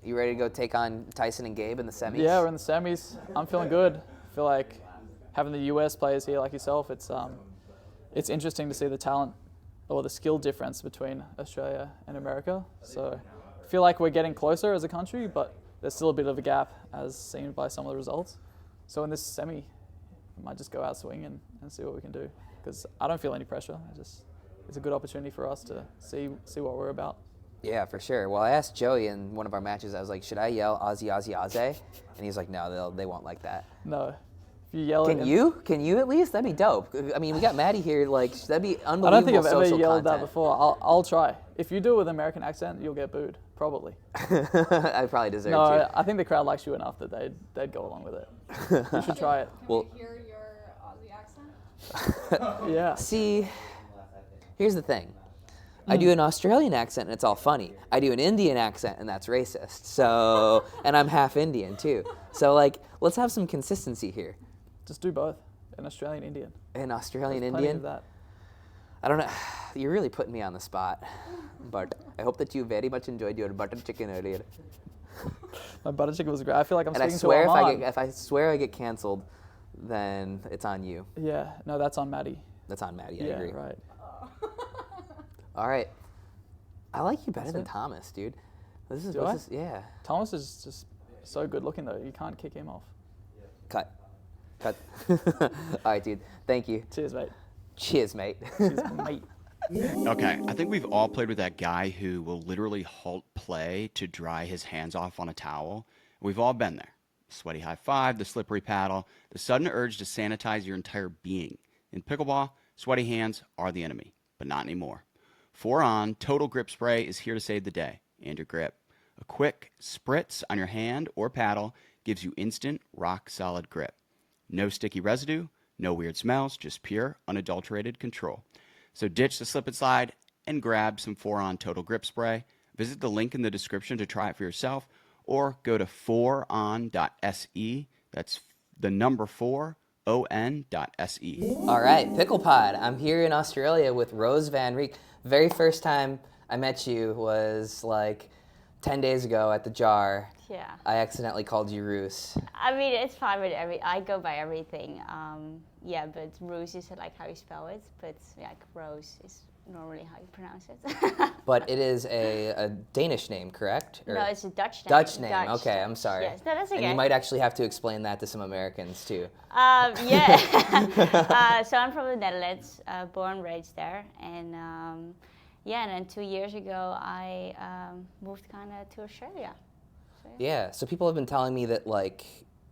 Speaker 2: You ready to go take on Tyson and Gabe in the semis?
Speaker 3: Yeah, we're in the semis. I'm feeling good. I feel like having the US players here like yourself, it's interesting to see the talent or the skill difference between Australia and America. So I feel like we're getting closer as a country, but there's still a bit of a gap as seen by some of the results. So in this semi, I might just go out swinging and see what we can do, because I don't feel any pressure. It's a good opportunity for us to see what we're about.
Speaker 2: Yeah, for sure. Well, I asked Joey in one of our matches, I was like, should I yell Aussie, Aussie, Aussie? And he's like, no, they won't like that.
Speaker 3: No. If you yell
Speaker 2: Can you at least? That'd be dope. I mean, we got Maddie here, like, that'd be unbelievable.
Speaker 3: I don't think I've ever
Speaker 2: social
Speaker 3: yelled
Speaker 2: content.
Speaker 3: that before. I'll try. If you do it with an American accent, you'll get booed, probably.
Speaker 2: I probably deserve
Speaker 3: No,
Speaker 2: to.
Speaker 3: I think the crowd likes you enough that they'd go along with it. You should try it.
Speaker 2: Well,
Speaker 6: Can we hear your Aussie accent?
Speaker 3: Yeah.
Speaker 2: see, here's the thing. I do an Australian accent and it's all funny. I do an Indian accent and that's racist. So, and I'm half Indian too. So like, let's have some consistency here.
Speaker 3: Just do both. An Australian Indian.
Speaker 2: An Australian
Speaker 3: There's plenty
Speaker 2: Indian.
Speaker 3: of that.
Speaker 2: I don't know. You're really putting me on the spot. But I hope that you very much enjoyed your butter chicken earlier.
Speaker 3: My butter chicken was great. I feel like I'm
Speaker 2: And I
Speaker 3: speaking
Speaker 2: swear
Speaker 3: to Armand.
Speaker 2: if I swear I get canceled, then it's on you.
Speaker 3: Yeah. No, that's on Maddie.
Speaker 2: That's on Maddie. I
Speaker 3: Yeah,
Speaker 2: agree.
Speaker 3: right.
Speaker 2: All right. I like you better
Speaker 3: That's
Speaker 2: than
Speaker 3: it.
Speaker 2: Thomas, dude. This is
Speaker 3: Do I?
Speaker 2: yeah.
Speaker 3: Thomas is just so good looking though. You can't kick him off.
Speaker 2: Cut. All right, dude. Thank you.
Speaker 3: Cheers, mate.
Speaker 2: Cheers, mate.
Speaker 3: Cheers, mate.
Speaker 5: Okay, I think we've all played with that guy who will literally halt play to dry his hands off on a towel. We've all been there. Sweaty high five, the slippery paddle, the sudden urge to sanitize your entire being. In pickleball, sweaty hands are the enemy, but not anymore. 4On Total Grip Spray is here to save the day and your grip. A quick spritz on your hand or paddle gives you instant, rock-solid grip. No sticky residue, no weird smells, just pure, unadulterated control. So ditch the slip and slide and grab some 4On Total Grip Spray. Visit the link in the description to try it for yourself, or go to 4on.se. That's the number 4on.se.
Speaker 2: All right, Pickle Pod. I'm here in Australia with Roos Van Reek. Very first time I met you was like 10 days ago at the Jar.
Speaker 7: Yeah.
Speaker 2: I accidentally called you Roos.
Speaker 7: I mean, it's fine with I go by everything. Yeah, but Roos is like how you spell it, but like Rose is normally how you pronounce it.
Speaker 2: But it is a Danish name, correct? Or
Speaker 7: No, it's a Dutch name.
Speaker 2: Dutch name. Okay, I'm sorry.
Speaker 7: Yes, no, that's okay.
Speaker 2: And you might actually have to explain that to some Americans too.
Speaker 7: Yeah. So I'm from the Netherlands, born and raised there, and yeah, and then 2 years ago I moved kind of to Australia. So,
Speaker 2: Yeah, so people have been telling me that like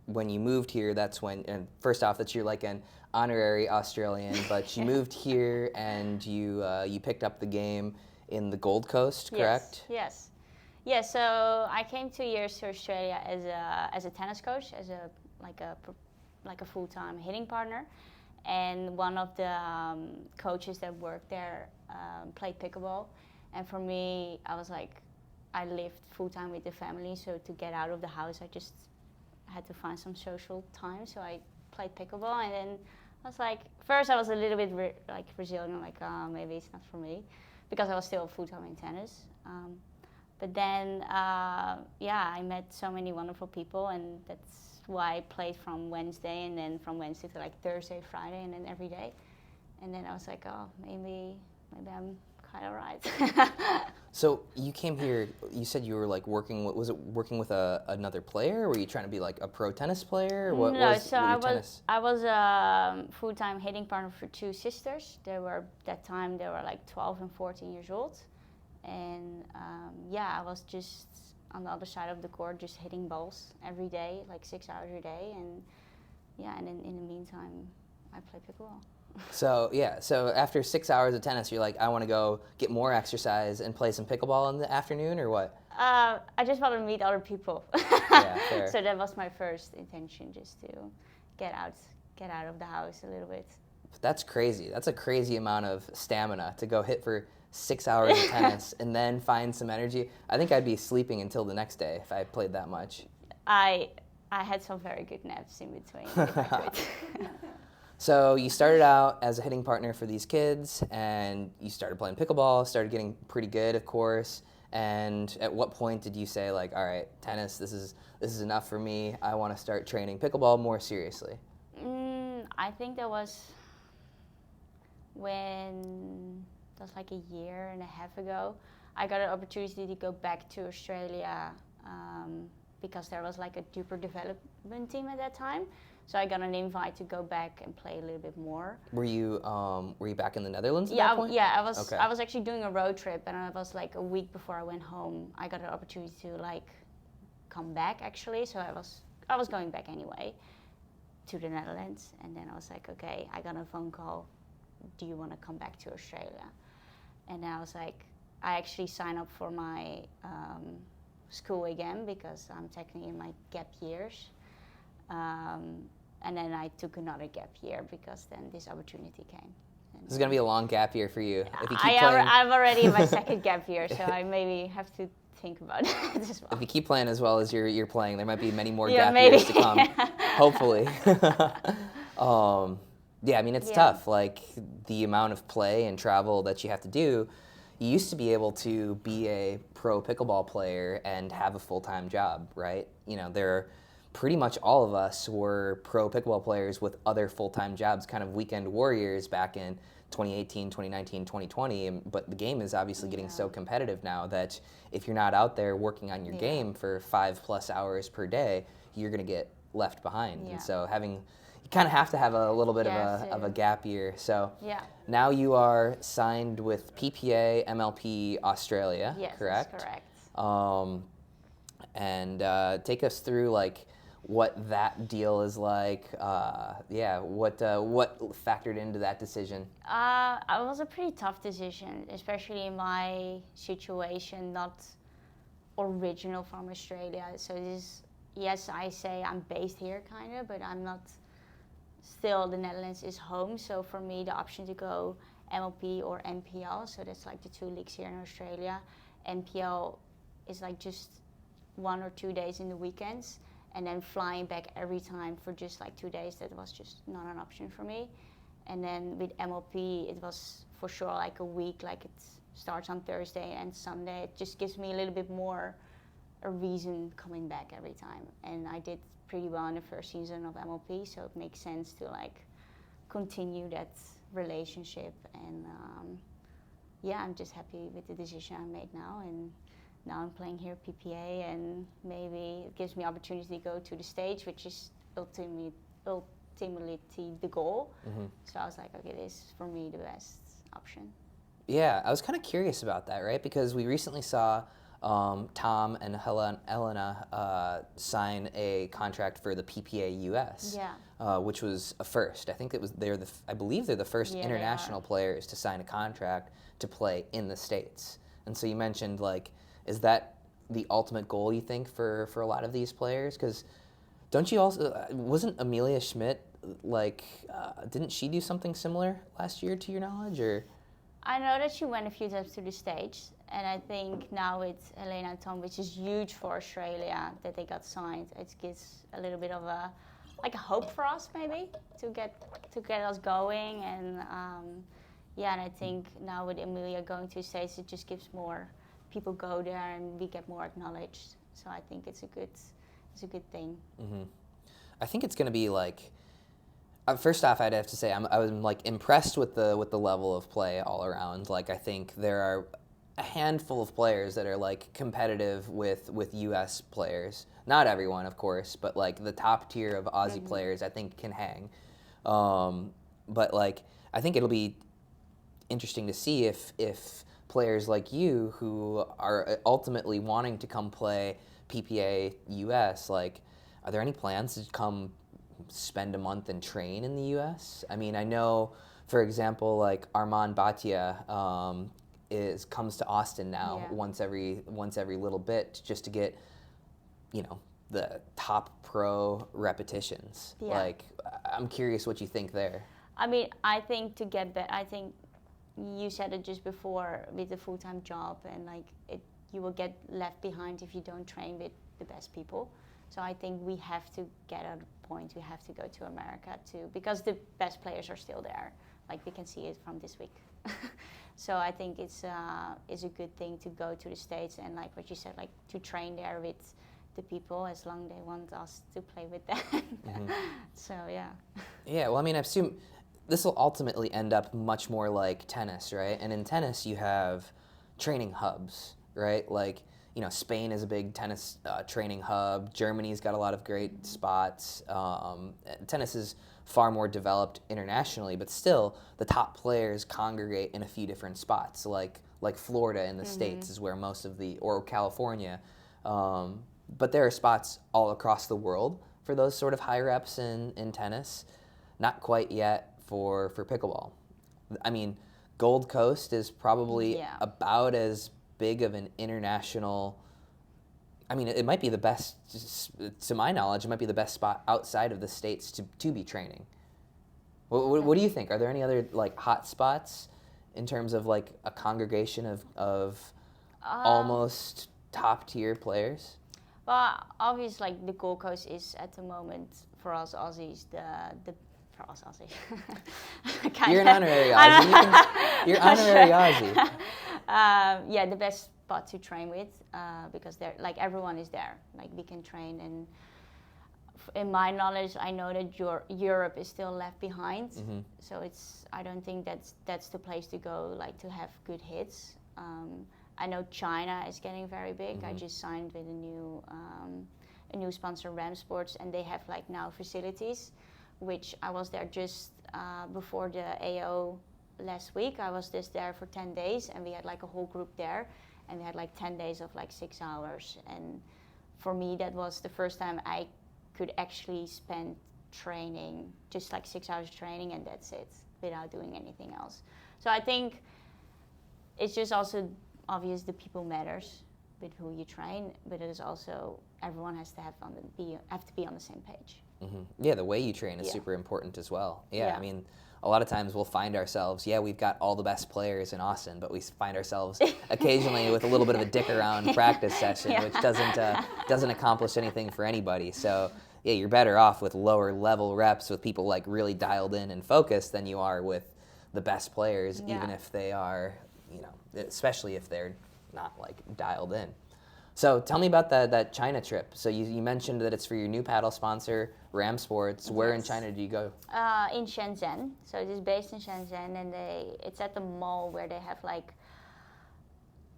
Speaker 2: when you moved here, that's when, and first off, that you're like an honorary Australian, but you moved here and you picked up the game in the Gold Coast, correct?
Speaker 7: Yes. Yeah, so I came 2 years to Australia as a tennis coach, as a full-time hitting partner, and one of the coaches that worked there played pickleball, and for me, I was like, I lived full-time with the family, so to get out of the house, I just had to find some social time, so I played pickleball, and then I was like, first I was a little bit resilient, like maybe it's not for me, because I was still full-time in tennis. But then, I met so many wonderful people, and that's why I played from Wednesday, and then from Wednesday to like Thursday, Friday, and then every day. And then I was like, oh, maybe I'm kind of right.
Speaker 2: So you came here, you said you were like working with another player? Or were you trying to be like a pro tennis player? Or
Speaker 7: I was a full-time hitting partner for two sisters. They were like 12 and 14 years old. And I was just on the other side of the court, just hitting balls every day, like 6 hours a day. And and then in the meantime, I play pickleball.
Speaker 2: So after 6 hours of tennis, you're like, I want to go get more exercise and play some pickleball in the afternoon, or what?
Speaker 7: I just want to meet other people.
Speaker 2: Yeah, fair.
Speaker 7: So that was my first intention, just to get out of the house a little bit.
Speaker 2: That's crazy. That's a crazy amount of stamina to go hit for 6 hours of tennis and then find some energy. I think I'd be sleeping until the next day if I played that much.
Speaker 7: I had some very good naps in between, if I could.
Speaker 2: So you started out as a hitting partner for these kids, and you started playing pickleball, started getting pretty good, of course. And at what point did you say, like, all right, tennis, this is enough for me. I want to start training pickleball more seriously?
Speaker 7: I think that was when, that was like a year and a half ago. I got an opportunity to go back to Australia because there was like a Duper development team at that time. So I got an invite to go back and play a little bit more.
Speaker 2: Were you back in the Netherlands at that point?
Speaker 7: Yeah, I was actually doing a road trip, and I was like a week before I went home. I got an opportunity to like come back actually. So I was going back anyway to the Netherlands, and then I was like, okay, I got a phone call. Do you want to come back to Australia? And I was like, I actually signed up for my school again because I'm technically in my gap years. And then I took another gap year because then this opportunity came.
Speaker 2: This is going to be a long gap year for you. If you keep playing,
Speaker 7: I'm already in my second gap year, so I maybe have to think about it as well.
Speaker 2: If you keep playing as well as you're playing, there might be many more gap years to come, hopefully. I mean, it's tough. Like, the amount of play and travel that you have to do. You used to be able to be a pro pickleball player and have a full-time job, right? You know, pretty much all of us were pro pickleball players with other full-time jobs, kind of weekend warriors back in 2018, 2019, 2020. But the game is obviously getting so competitive now that if you're not out there working on your game for 5+ hours per day, you're going to get left behind. And so you kind of have to have a little bit of a gap year. So now you are signed with PPA MLP Australia, correct?
Speaker 7: Yes, correct.
Speaker 2: And take us through like what that deal is like. What factored into that decision?
Speaker 7: It was a pretty tough decision, especially in my situation, not original from Australia. So I say I'm based here kind of, but I'm not. Still, the Netherlands is home. So for me, the option to go MLP or NPL, so that's like the two leagues here in Australia. NPL is like just 1 or 2 days in the weekends, and then flying back every time for just like 2 days, that was just not an option for me. And then with MLP, it was for sure like a week, like it starts on Thursday and Sunday. It just gives me a little bit more a reason coming back every time. And I did pretty well in the first season of MLP, so it makes sense to like continue that relationship. And I'm just happy with the decision I made now. And now I'm playing here PPA, and maybe it gives me opportunity to go to the stage, which is ultimately the goal. Mm-hmm. So I was like, okay, this is for me the best option.
Speaker 2: Yeah, I was kind of curious about that, right? Because we recently saw Tom and Elena sign a contract for the PPA US, which was a first. I think I believe they're the first international players to sign a contract to play in the States. And so you mentioned, like, is that the ultimate goal, you think, for a lot of these players? Because don't you also, wasn't Amelia Schmidt, like, didn't she do something similar last year, to your knowledge, or?
Speaker 7: I know that she went a few times to the States, and I think now with Helena and Tom, which is huge for Australia, that they got signed, it gives a little bit of a hope for us, maybe, to get us going. And and I think now with Amelia going to the States, it just gives more people go there, and we get more acknowledged. So I think it's a good thing.
Speaker 2: Mm-hmm. I think it's going to be like. First off, I'd have to say I was like impressed with the level of play all around. Like, I think there are a handful of players that are like competitive with U.S. players. Not everyone, of course, but like the top tier of Aussie players, I think, can hang. But like, I think it'll be interesting to see if players like you, who are ultimately wanting to come play PPA US, like, are there any plans to come spend a month and train in the U.S.? I mean, I know, for example, like Armand Bhatia comes to Austin now once every little bit, just to get, the top pro repetitions. Yeah. Like, I'm curious what you think there.
Speaker 7: I mean, I think to get better, I think you said it just before, with the full-time job, and like you will get left behind if you don't train with the best people. So I think we have to get at a point, we have to go to America too, because the best players are still there. Like, we can see it from this week. So I think it's a good thing to go to the States, and like what you said, like to train there with the people, as long as they want us to play with them. Mm-hmm. So yeah.
Speaker 2: Yeah, well, I mean, I assume this will ultimately end up much more like tennis, right? And in tennis, you have training hubs, right? Like, Spain is a big tennis training hub. Germany's got a lot of great spots. Tennis is far more developed internationally, but still, the top players congregate in a few different spots. Like Florida in the States is where most of or California. But there are spots all across the world for those sort of high reps in tennis. Not quite yet for pickleball. I mean, Gold Coast is probably about as big of an international. I mean, it might be the best, to my knowledge, it might be the best spot outside of the States to be training. What do you think? Are there any other like hot spots in terms of like a congregation of almost top tier players?
Speaker 7: Well, obviously, like the Gold Coast is at the moment for us Aussies for us Aussie.
Speaker 2: You're an honorary Aussie. You're honorary Aussie.
Speaker 7: The best spot to train with, because they're like everyone is there. Like, we can train, and in my knowledge, I know that Europe is still left behind. Mm-hmm. So I don't think that's the place to go, like to have good hits. I know China is getting very big. Mm-hmm. I just signed with a new sponsor, Ram Sports, and they have like now facilities, which I was there just before the AO last week. I was just there for 10 days, and we had like a whole group there, and we had like 10 days of like 6 hours. And for me, that was the first time I could actually spend training, just like 6 hours training, and that's it, without doing anything else. So I think it's just also obvious the people matters with who you train, but it is also everyone has to have to be on the same page.
Speaker 2: Mm-hmm. Yeah, the way you train is super important as well. Yeah, I mean, a lot of times we'll find ourselves, we've got all the best players in Austin, but we find ourselves occasionally with a little bit of a dick around practice session, which doesn't accomplish anything for anybody. So yeah, you're better off with lower level reps with people like really dialed in and focused than you are with the best players, even if they are, especially if they're not like dialed in. So tell me about that China trip. So you mentioned that it's for your new paddle sponsor, Ram Sports. Where in China do you go?
Speaker 7: In Shenzhen. So it is based in Shenzhen, and it's at the mall where they have like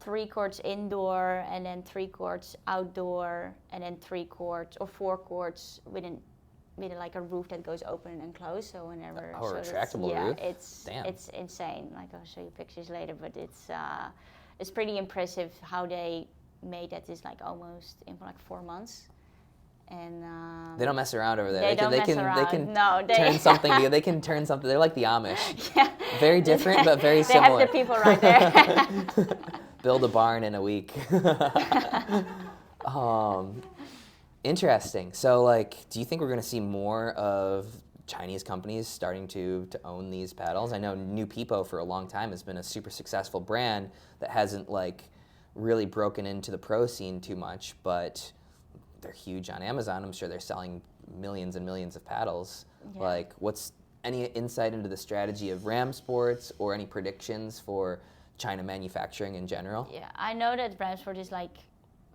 Speaker 7: 3 courts indoor, and then 3 courts outdoor, and then 3 courts or 4 courts with like a roof that goes open and closed. So whenever
Speaker 2: retractable roof.
Speaker 7: It's insane. Like, I'll show you pictures later, but it's pretty impressive how they made at this like almost in like 4 months. And
Speaker 2: they don't mess around over there.
Speaker 7: They don't mess around.
Speaker 2: They can
Speaker 7: No,
Speaker 2: turn something. They can turn something. They're like the Amish.
Speaker 7: Yeah.
Speaker 2: Very different, but very
Speaker 7: They
Speaker 2: similar.
Speaker 7: have the people right there.
Speaker 2: Build a barn in a week. Interesting. So, like, do you think we're going to see more of Chinese companies starting to own these paddles? I know New Pipo for a long time has been a super successful brand that hasn't like really broken into the pro scene too much, but they're huge on Amazon. I'm sure they're selling millions and millions of paddles.
Speaker 7: Yeah.
Speaker 2: Like, what's any insight into the strategy of Ram Sports or any predictions for China manufacturing in general?
Speaker 7: Yeah, I know that Bramsport is like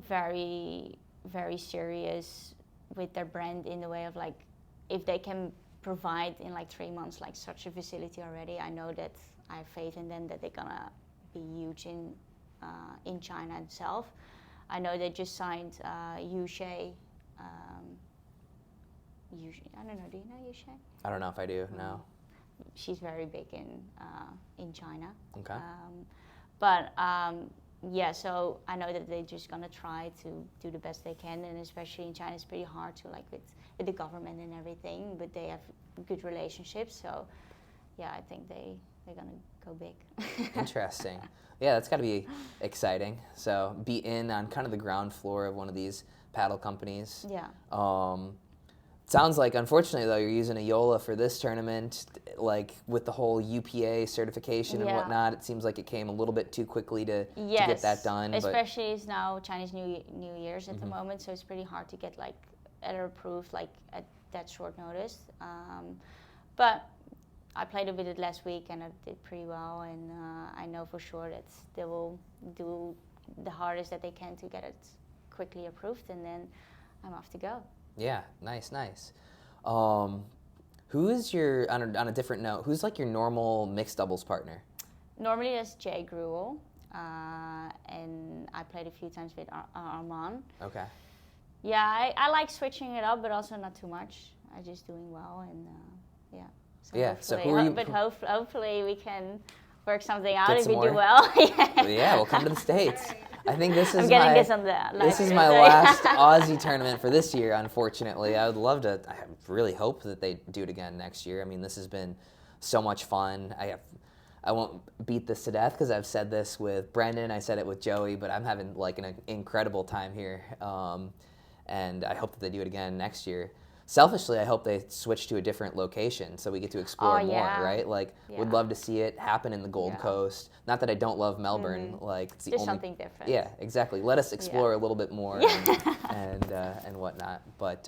Speaker 7: very, very serious with their brand in the way of like, if they can provide in like 3 months like such a facility already, I know that I have faith in them that they're gonna be huge in China itself. I know they just signed Yushe. I don't know. Do you know Yushe?
Speaker 2: I don't know if I do. No.
Speaker 7: She's very big in China.
Speaker 2: Okay.
Speaker 7: Yeah, so I know that they're just gonna try to do the best they can, and especially in China, it's pretty hard to like with the government and everything. But they have good relationships, so yeah, I think they're gonna go big.
Speaker 2: Interesting. Yeah, that's got to be exciting. So be in on kind of the ground floor of one of these paddle companies.
Speaker 7: Yeah.
Speaker 2: Sounds like, unfortunately, though, you're using a Yola for this tournament. Like, with the whole UPA certification and
Speaker 7: Yeah.
Speaker 2: whatnot, it seems like it came a little bit too quickly to
Speaker 7: Yes,
Speaker 2: get that done.
Speaker 7: especially it's now Chinese New Year's at the moment, so it's pretty hard to get like EDA approved like at that short notice. But I played a bit last week and I did pretty well, and I know for sure that they will do the hardest that they can to get it quickly approved, and then I'm off to go.
Speaker 2: Yeah, nice. Who is your, on a different note, who's like your normal mixed doubles partner?
Speaker 7: Normally it's Jay Gruel, and I played a few times with Armand.
Speaker 2: Okay.
Speaker 7: Yeah, I like switching it up, but also not too much. I'm just doing well, and yeah. So
Speaker 2: Yeah, so who are you?
Speaker 7: But hopefully we can work something out
Speaker 2: Get
Speaker 7: if
Speaker 2: some
Speaker 7: we do
Speaker 2: more?
Speaker 7: well.
Speaker 2: Yeah, we'll come to the States. I think this is
Speaker 7: I'm getting
Speaker 2: my,
Speaker 7: this on the.
Speaker 2: this is my last Aussie tournament for this year, unfortunately. I would love to, I really hope that they do it again next year. I mean, this has been so much fun. I won't beat this to death because I've said this with Brendan, I said it with Joey, but I'm having like an incredible time here. And I hope that they do it again next year. Selfishly, I hope they switch to a different location so we get to explore
Speaker 7: yeah.
Speaker 2: more, right? Like, would
Speaker 7: Yeah.
Speaker 2: love to see it happen in the Gold
Speaker 7: Yeah.
Speaker 2: Coast. Not that I don't love Melbourne, like it's the
Speaker 7: Just
Speaker 2: only
Speaker 7: something different.
Speaker 2: Yeah, exactly. Let us explore a little bit more and whatnot. But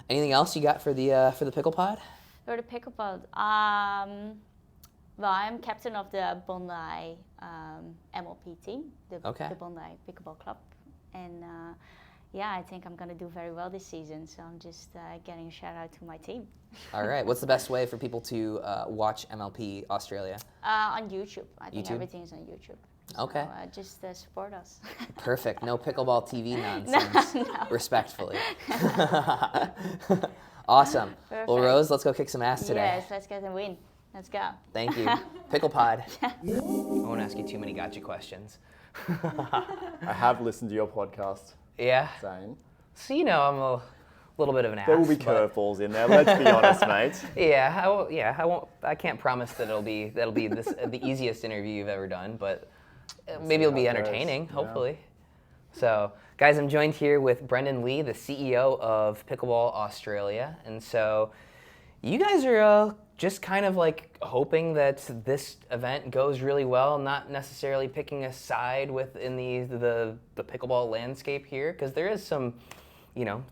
Speaker 2: anything else you got for the pickle pod?
Speaker 7: For the pickleball, well, I'm captain of the Bondi MLP team, the Bondi Pickleball Club, and yeah, I think I'm going to do very well this season, so I'm just getting a shout out to my team.
Speaker 2: All right. What's the best way for people to watch MLP Australia?
Speaker 7: On YouTube. I think
Speaker 2: YouTube?
Speaker 7: everything is on YouTube. So,
Speaker 2: Okay.
Speaker 7: Just support us.
Speaker 2: Perfect. No pickleball TV nonsense.
Speaker 7: No.
Speaker 2: Respectfully. Awesome. Well,
Speaker 7: Perfect.
Speaker 2: Roos, let's go kick some ass today.
Speaker 7: Yes, let's get a win. Let's go.
Speaker 2: Thank you. Pickle pod. I won't ask you too many gotcha questions.
Speaker 1: I have listened to your podcast,
Speaker 2: Yeah.
Speaker 1: Zane.
Speaker 2: So I'm a little bit of an ass.
Speaker 1: There will be
Speaker 2: but-
Speaker 1: curveballs in there, let's be honest, mate.
Speaker 2: Yeah, I won't. I can't promise that that'll be the easiest interview you've ever done, but maybe it'll be
Speaker 1: how it goes.
Speaker 2: entertaining.
Speaker 1: Yeah.
Speaker 2: Hopefully. So, guys, I'm joined here with Brendan Lee, the CEO of Pickleball Australia, and so you guys are just kind of like hoping that this event goes really well, not necessarily picking a side within the pickleball landscape here, because there is some,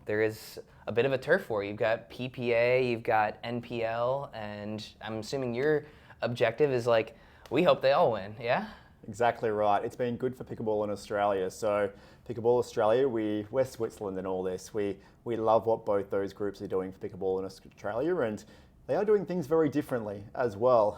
Speaker 2: there is a bit of a turf war. You've got PPA, you've got NPL, and I'm assuming your objective is like, we hope they all win, yeah?
Speaker 1: Exactly right. It's been good for pickleball in Australia. So Pickleball Australia, we're Switzerland in all this. We love what both those groups are doing for pickleball in Australia, and they are doing things very differently as well.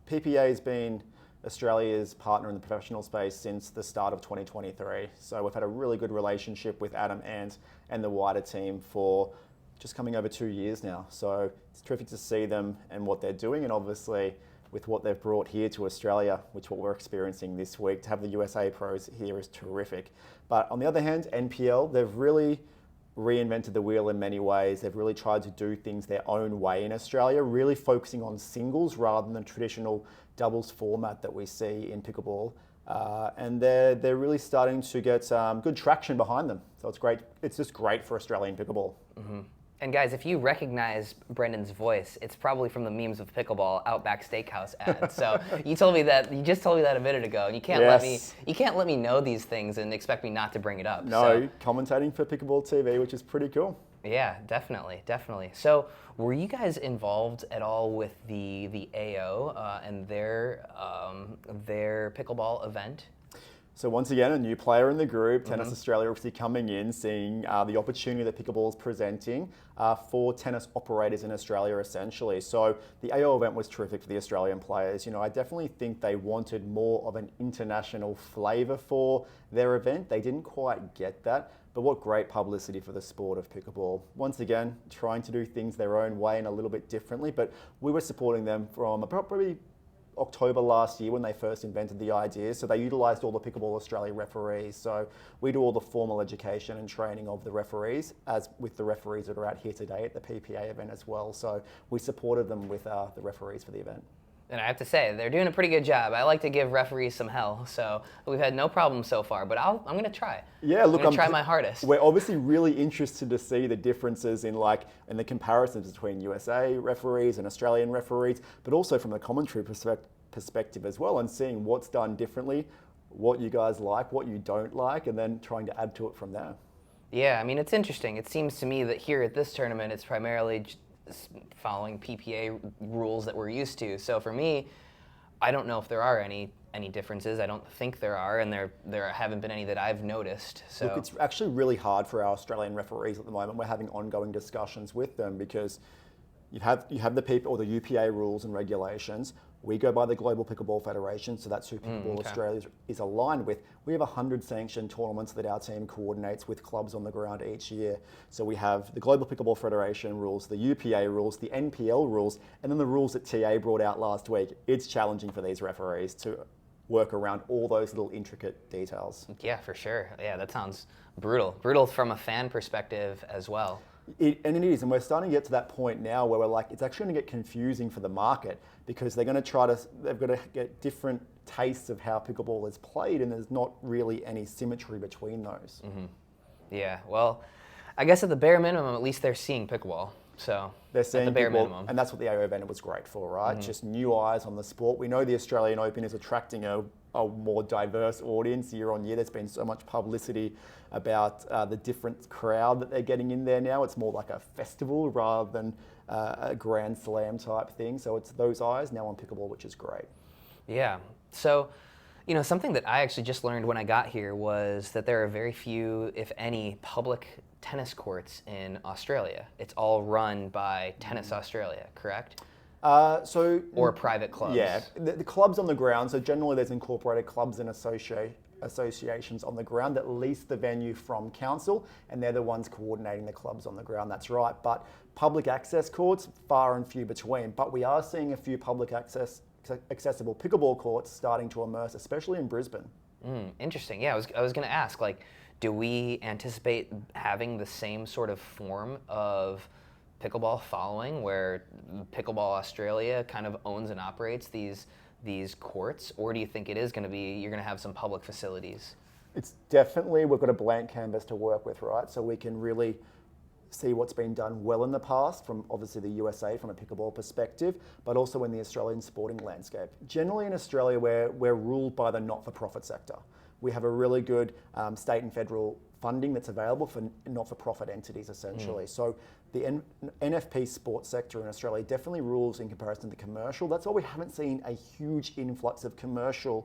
Speaker 1: PPA has been Australia's partner in the professional space since the start of 2023. So we've had a really good relationship with Adam and the wider team for just coming over 2 years now. So it's terrific to see them and what they're doing, and obviously with what they've brought here to Australia, which what we're experiencing this week. To have the USA pros here is terrific. But on the other hand, NPL, they've really reinvented the wheel in many ways. They've really tried to do things their own way in Australia, really focusing on singles rather than the traditional doubles format that we see in pickleball. And they're really starting to get good traction behind them. So it's great. It's just great for Australian pickleball.
Speaker 2: Mm-hmm. And guys, if you recognize Brendan's voice, it's probably from the Memes of Pickleball Outback Steakhouse ad. So you just told me that a minute ago, and you can't let me know these things and expect me not to bring it up.
Speaker 1: No, commentating for Pickleball TV, which is pretty cool.
Speaker 2: Yeah, definitely. So were you guys involved at all with the AO and their pickleball event?
Speaker 1: So once again, a new player in the group, Tennis Australia obviously coming in, seeing the opportunity that pickleball is presenting for tennis operators in Australia, essentially. So the AO event was terrific for the Australian players. You know, I definitely think they wanted more of an international flavour for their event. They didn't quite get that, but what great publicity for the sport of pickleball. Once again, trying to do things their own way and a little bit differently, but we were supporting them from probably October last year when they first invented the idea. So they utilised all the Pickleball Australia referees. So we do all the formal education and training of the referees, as with the referees that are out here today at the PPA event as well. So we supported them with the referees for the event.
Speaker 2: And I have to say, they're doing a pretty good job. I like to give referees some hell, so we've had no problems so far, but I'm going to try.
Speaker 1: Yeah, look,
Speaker 2: I'm going to try my hardest.
Speaker 1: We're obviously really interested to see the differences in the comparisons between USA referees and Australian referees, but also from the commentary perspective as well, and seeing what's done differently, what you guys like, what you don't like, and then trying to add to it from there.
Speaker 2: Yeah, I mean, it's interesting. It seems to me that here at this tournament, it's primarily following PPA rules that we're used to. So for me, I don't know if there are any differences. I don't think there are, and there haven't been any that I've noticed. So
Speaker 1: look, it's actually really hard for our Australian referees at the moment. We're having ongoing discussions with them because you have the PPA or the UPA rules and regulations. We go by the Global Pickleball Federation, so that's who Pickleball Australia is aligned with. We have 100 sanctioned tournaments that our team coordinates with clubs on the ground each year. So we have the Global Pickleball Federation rules, the UPA rules, the NPL rules, and then the rules that TA brought out last week. It's challenging for these referees to work around all those little intricate details.
Speaker 2: Yeah, for sure. Yeah, that sounds brutal. Brutal from a fan perspective as well.
Speaker 1: And it is, and we're starting to get to that point now where we're like, it's actually going to get confusing for the market because they've got to get different tastes of how pickleball is played, and there's not really any symmetry between those.
Speaker 2: Mm-hmm. Yeah, well, I guess at the bare minimum, at least they're seeing pickleball. So
Speaker 1: they're seeing
Speaker 2: at the bare
Speaker 1: pickleball,
Speaker 2: minimum,
Speaker 1: and that's what the AO event was great for, right? Just new eyes on the sport. We know the Australian Open is attracting a more diverse audience year on year. There's been so much publicity about the different crowd that they're getting in there now. It's more like a festival rather than a Grand Slam type thing. So it's those eyes now on pickleball, which is great.
Speaker 2: Yeah. So, you know, something that I actually just learned when I got here was that there are very few, if any, public tennis courts in Australia. It's all run by Tennis Australia, correct? Or private clubs.
Speaker 1: Yeah, the clubs on the ground. So generally, there's incorporated clubs and associations on the ground that lease the venue from council, and they're the ones coordinating the clubs on the ground. That's right. But public access courts, far and few between. But we are seeing a few public accessible pickleball courts starting to emerge, especially in Brisbane.
Speaker 2: Interesting. Yeah, I was going to ask, like, do we anticipate having the same sort of form of pickleball following where Pickleball Australia kind of owns and operates these courts, or do you think it is going to be, you're going to have some public facilities?
Speaker 1: It's definitely, we've got a blank canvas to work with, right? So we can really see what's been done well in the past from obviously the USA from a pickleball perspective, but also in the Australian sporting landscape. Generally in Australia, we're ruled by the not-for-profit sector. We have a really good state and federal funding that's available for not-for-profit entities, essentially. So the NFP sports sector in Australia definitely rules in comparison to commercial. That's why we haven't seen a huge influx of commercially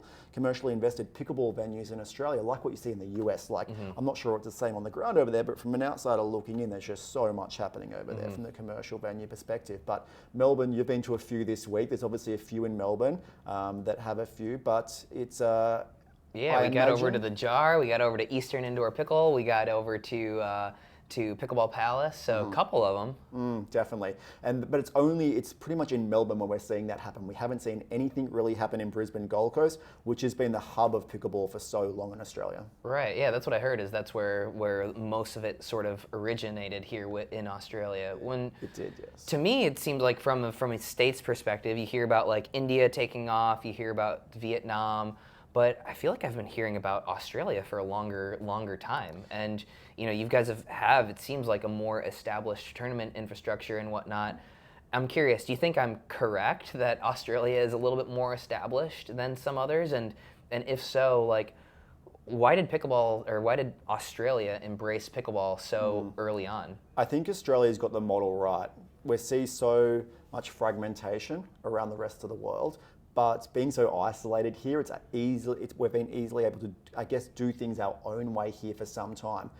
Speaker 1: invested pickleball venues in Australia, like what you see in the US. Like, I'm not sure it's the same on the ground over there, but from an outsider looking in, there's just so much happening over there from the commercial venue perspective. But Melbourne, you've been to a few this week. There's obviously a few in Melbourne that have a few, but it's...
Speaker 2: Yeah, we got over to the Jar, we got over to Eastern Indoor Pickle, we got over to to Pickleball Palace, so a couple of them.
Speaker 1: Definitely. But it's pretty much in Melbourne where we're seeing that happen. We haven't seen anything really happen in Brisbane, Gold Coast, which has been the hub of pickleball for so long in Australia.
Speaker 2: Right, yeah, that's what I heard, is that's where most of it sort of originated here in Australia.
Speaker 1: It did, yes.
Speaker 2: To me, it seemed like from a state's perspective, you hear about like India taking off, you hear about Vietnam, but I feel like I've been hearing about Australia for a longer time. And you guys have it seems like a more established tournament infrastructure and whatnot. I'm curious, do you think I'm correct that Australia is a little bit more established than some others? And if so, like, why did Australia embrace pickleball so early on?
Speaker 1: I think Australia's got the model right. We see so much fragmentation around the rest of the world, but being so isolated here, we've been easily able to, I guess, do things our own way here for some time.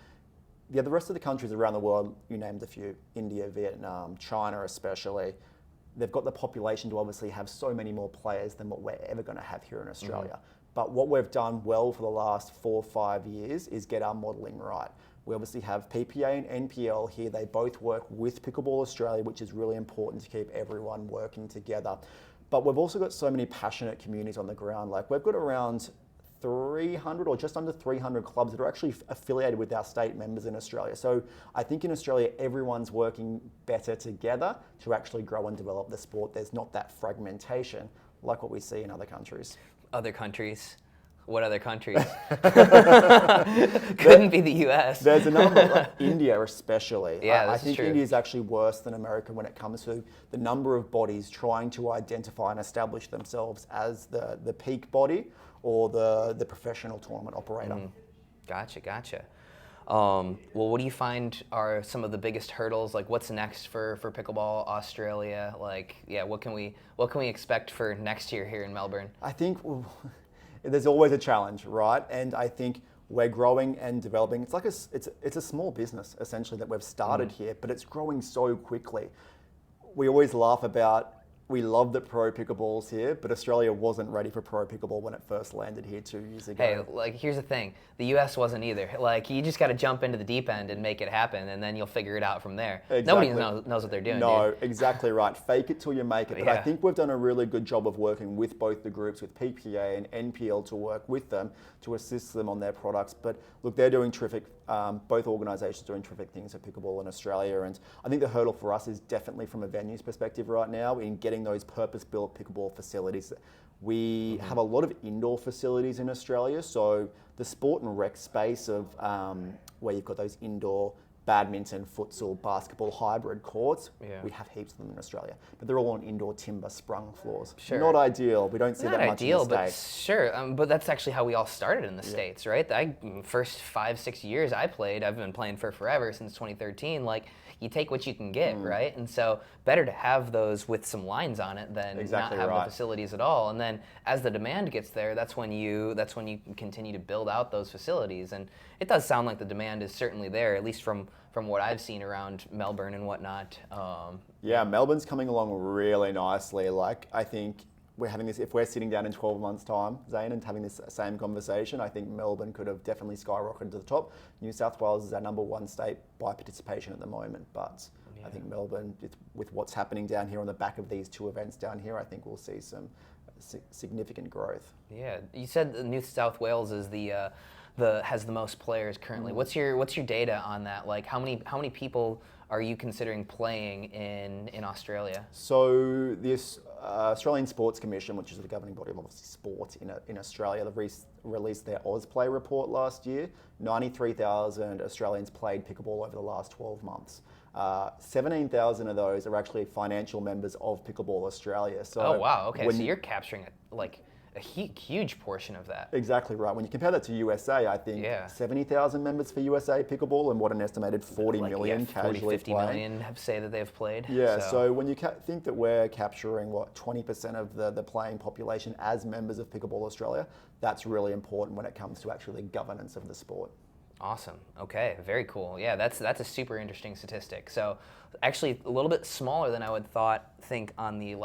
Speaker 1: The rest of the countries around the world, you named a few, India, Vietnam, China especially, they've got the population to obviously have so many more players than what we're ever going to have here in Australia. But what we've done well for the last 4 or 5 years is get our modelling right. We obviously have PPA and NPL here. They both work with Pickleball Australia, which is really important to keep everyone working together. But we've also got so many passionate communities on the ground. Like, we've got around 300 or just under 300 clubs that are actually affiliated with our state members in Australia. So I think in Australia, everyone's working better together to actually grow and develop the sport. There's not that fragmentation like what we see in other countries.
Speaker 2: Other countries? What other countries? Couldn't be the US.
Speaker 1: There's a number, like India especially.
Speaker 2: Yeah,
Speaker 1: I think India is actually worse than America when it comes to the number of bodies trying to identify and establish themselves as the peak body or the professional tournament operator.
Speaker 2: Gotcha. Well, what do you find are some of the biggest hurdles? Like, what's next for Pickleball Australia? Like, yeah, what can we expect for next year here in Melbourne?
Speaker 1: I think there's always a challenge, right? And I think we're growing and developing. It's like it's a small business essentially that we've started here, but it's growing so quickly. We always laugh about, we love that pro pickleball's here, but Australia wasn't ready for pro pickleball when it first landed here 2 years ago.
Speaker 2: Hey, like, here's the thing. The US wasn't either. Like, you just got to jump into the deep end and make it happen, and then you'll figure it out from there.
Speaker 1: Exactly.
Speaker 2: Nobody knows what they're doing,
Speaker 1: No,
Speaker 2: dude.
Speaker 1: exactly right. Fake it till you make it. But
Speaker 2: Yeah.
Speaker 1: I think we've done a really good job of working with both the groups, with PPA and NPL, to work with them, to assist them on their products. But look, they're doing terrific, both organisations doing terrific things for pickleball in Australia. And I think the hurdle for us is definitely from a venues perspective right now in getting those purpose-built pickleball facilities. We have a lot of indoor facilities in Australia, so the sport and rec space of where you've got those indoor badminton, futsal, basketball hybrid courts, we have heaps of them in Australia, but they're all on indoor timber sprung floors.
Speaker 2: Sure.
Speaker 1: Not ideal. We don't see
Speaker 2: Not
Speaker 1: that much
Speaker 2: ideal,
Speaker 1: in the
Speaker 2: but
Speaker 1: States.
Speaker 2: sure. But that's actually how we all started in the States, right? First 5-6 years I played, I've been playing for forever, since 2013. Like, you take what you can get, right? And so better to have those with some lines on it than
Speaker 1: Exactly
Speaker 2: not have
Speaker 1: right.
Speaker 2: the facilities at all. And then as the demand gets there, that's when you continue to build out those facilities. And it does sound like the demand is certainly there, at least from what I've seen around Melbourne and whatnot.
Speaker 1: Yeah, Melbourne's coming along really nicely. Like, I think we're having this, if we're sitting down in 12 months' time, Zane, and having this same conversation, I think Melbourne could have definitely skyrocketed to the top. New South Wales is our #1 state by participation at the moment, but I think Melbourne, with what's happening down here on the back of these two events down here, I think we'll see some significant growth.
Speaker 2: Yeah, you said New South Wales is has the most players currently. What's your data on that? Like, how many people are you considering playing in Australia?
Speaker 1: So the Australian Sports Commission, which is the governing body of obviously sport in Australia, they've released their Ausplay report last year. 93,000 Australians played pickleball over the last 12 months. 17,000 of those are actually financial members of Pickleball Australia. So
Speaker 2: oh wow, okay, so you're capturing a huge portion of that.
Speaker 1: Exactly right. When you compare that to USA, I think 70,000 members for USA Pickleball and what an estimated 40 million casually
Speaker 2: 50
Speaker 1: playing.
Speaker 2: million have say that they've played.
Speaker 1: Yeah, so when you think that we're capturing, 20% of the playing population as members of Pickleball Australia, that's really important when it comes to actually governance of the sport.
Speaker 2: Awesome. Okay, very cool. Yeah, that's a super interesting statistic. So actually a little bit smaller than I would think on the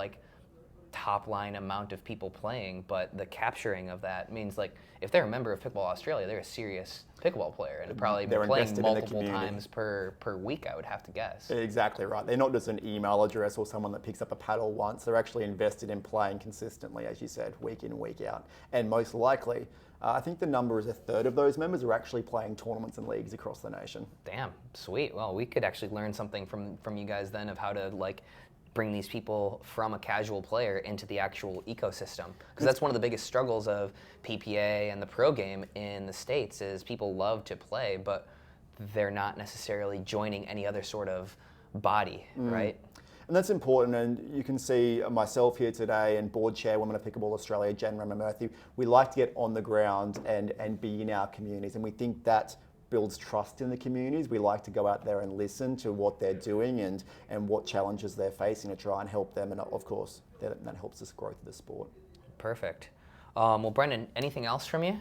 Speaker 2: top line amount of people playing, but the capturing of that means like if they're a member of Pickleball Australia, they're a serious pickleball player and probably
Speaker 1: They're
Speaker 2: playing
Speaker 1: invested in the
Speaker 2: multiple
Speaker 1: community.
Speaker 2: times per week, I would have to guess.
Speaker 1: Exactly right. They're not just an email address or someone that picks up a paddle once. They're actually invested in playing consistently, as you said, week in, week out. And most likely, I think the number is a third of those members are actually playing tournaments and leagues across the nation.
Speaker 2: Damn, sweet. Well, we could actually learn something from you guys then of how to like bring these people from a casual player into the actual ecosystem. Because that's one of the biggest struggles of PPA and the pro game in the States is people love to play, but they're not necessarily joining any other sort of body, right?
Speaker 1: And that's important, and you can see myself here today and board chairwoman of Pickleball Australia, Jen Ramamurthy. We like to get on the ground and be in our communities, and we think that builds trust in the communities. We like to go out there and listen to what they're doing and what challenges they're facing to try and help them, and of course, that helps us grow the sport.
Speaker 2: Perfect. Well, Brendan, anything else from you?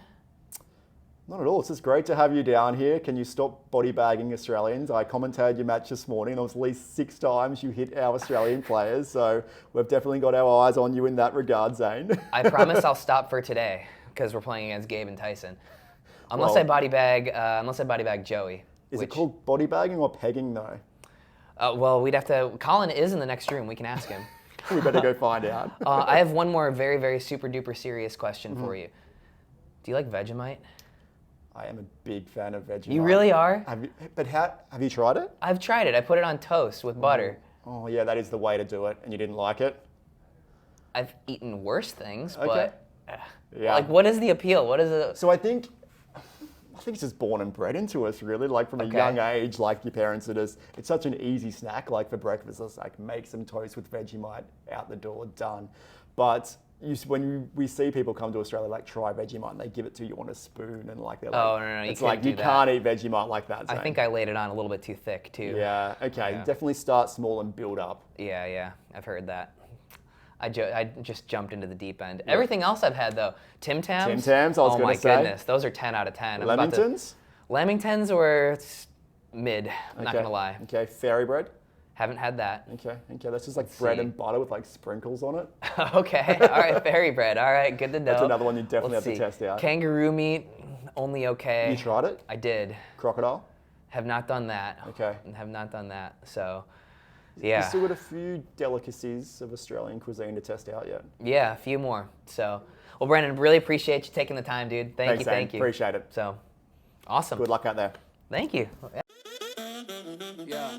Speaker 1: Not at all. It's just great to have you down here. Can you stop body bagging Australians? I commentated your match this morning. There was at least 6 times you hit our Australian players, so we've definitely got our eyes on you in that regard, Zane.
Speaker 2: I promise I'll stop for today because we're playing against Gabe and Tyson. Unless I body bag Joey.
Speaker 1: Is it called body bagging or pegging though?
Speaker 2: Well, we'd have to. Colin is in the next room. We can ask him.
Speaker 1: We better go find out.
Speaker 2: I have one more very, very super duper serious question for you. Do you like Vegemite?
Speaker 1: I am a big fan of Vegemite.
Speaker 2: You really are?
Speaker 1: Have you tried it?
Speaker 2: I've tried it. I put it on toast with butter.
Speaker 1: Oh yeah, that is the way to do it, and you didn't like it?
Speaker 2: I've eaten worse things,
Speaker 1: Okay.
Speaker 2: but
Speaker 1: Yeah.
Speaker 2: like, what is the appeal? What is it?
Speaker 1: So I think it's just born and bred into us, really. Like from a young age, like your parents did us. It's such an easy snack, like for breakfast. It's like make some toast with Vegemite, out the door, done. But when we see people come to Australia, like try Vegemite, and they give it to you on a spoon, and like they're like,
Speaker 2: Oh, no, you
Speaker 1: it's
Speaker 2: can't
Speaker 1: like
Speaker 2: do
Speaker 1: you
Speaker 2: that.
Speaker 1: can't eat Vegemite like that. Zane.
Speaker 2: I think I laid it on a little bit too thick too.
Speaker 1: Yeah. Okay.
Speaker 2: Yeah.
Speaker 1: Definitely start small and build up.
Speaker 2: Yeah, I've heard that. I just jumped into the deep end. Everything else I've had though, Tim Tams.
Speaker 1: Tim Tams, I was
Speaker 2: oh
Speaker 1: gonna
Speaker 2: my
Speaker 1: say.
Speaker 2: goodness, those are 10 out of 10.
Speaker 1: Lemingtons?
Speaker 2: Lemingtons were mid. I'm not gonna lie.
Speaker 1: Okay. Fairy bread.
Speaker 2: Haven't had that.
Speaker 1: Okay. That's just like bread
Speaker 2: see.
Speaker 1: and butter with like sprinkles on it.
Speaker 2: Okay, all right, fairy bread. All right, good to know.
Speaker 1: That's another one you definitely
Speaker 2: Let's
Speaker 1: have to
Speaker 2: see.
Speaker 1: test out.
Speaker 2: Kangaroo meat, only okay.
Speaker 1: You tried it?
Speaker 2: I did.
Speaker 1: Crocodile?
Speaker 2: Have not done that.
Speaker 1: Okay.
Speaker 2: Have not done that. So,
Speaker 1: You
Speaker 2: yeah.
Speaker 1: still got a few delicacies of Australian cuisine to test out yet.
Speaker 2: Yeah, a few more. So, well, Brendan, really appreciate you taking the time, dude.
Speaker 1: Thanks, Zane.
Speaker 2: Thank you.
Speaker 1: Appreciate it.
Speaker 2: So, awesome.
Speaker 1: Good luck out there.
Speaker 2: Thank you.
Speaker 3: Yeah.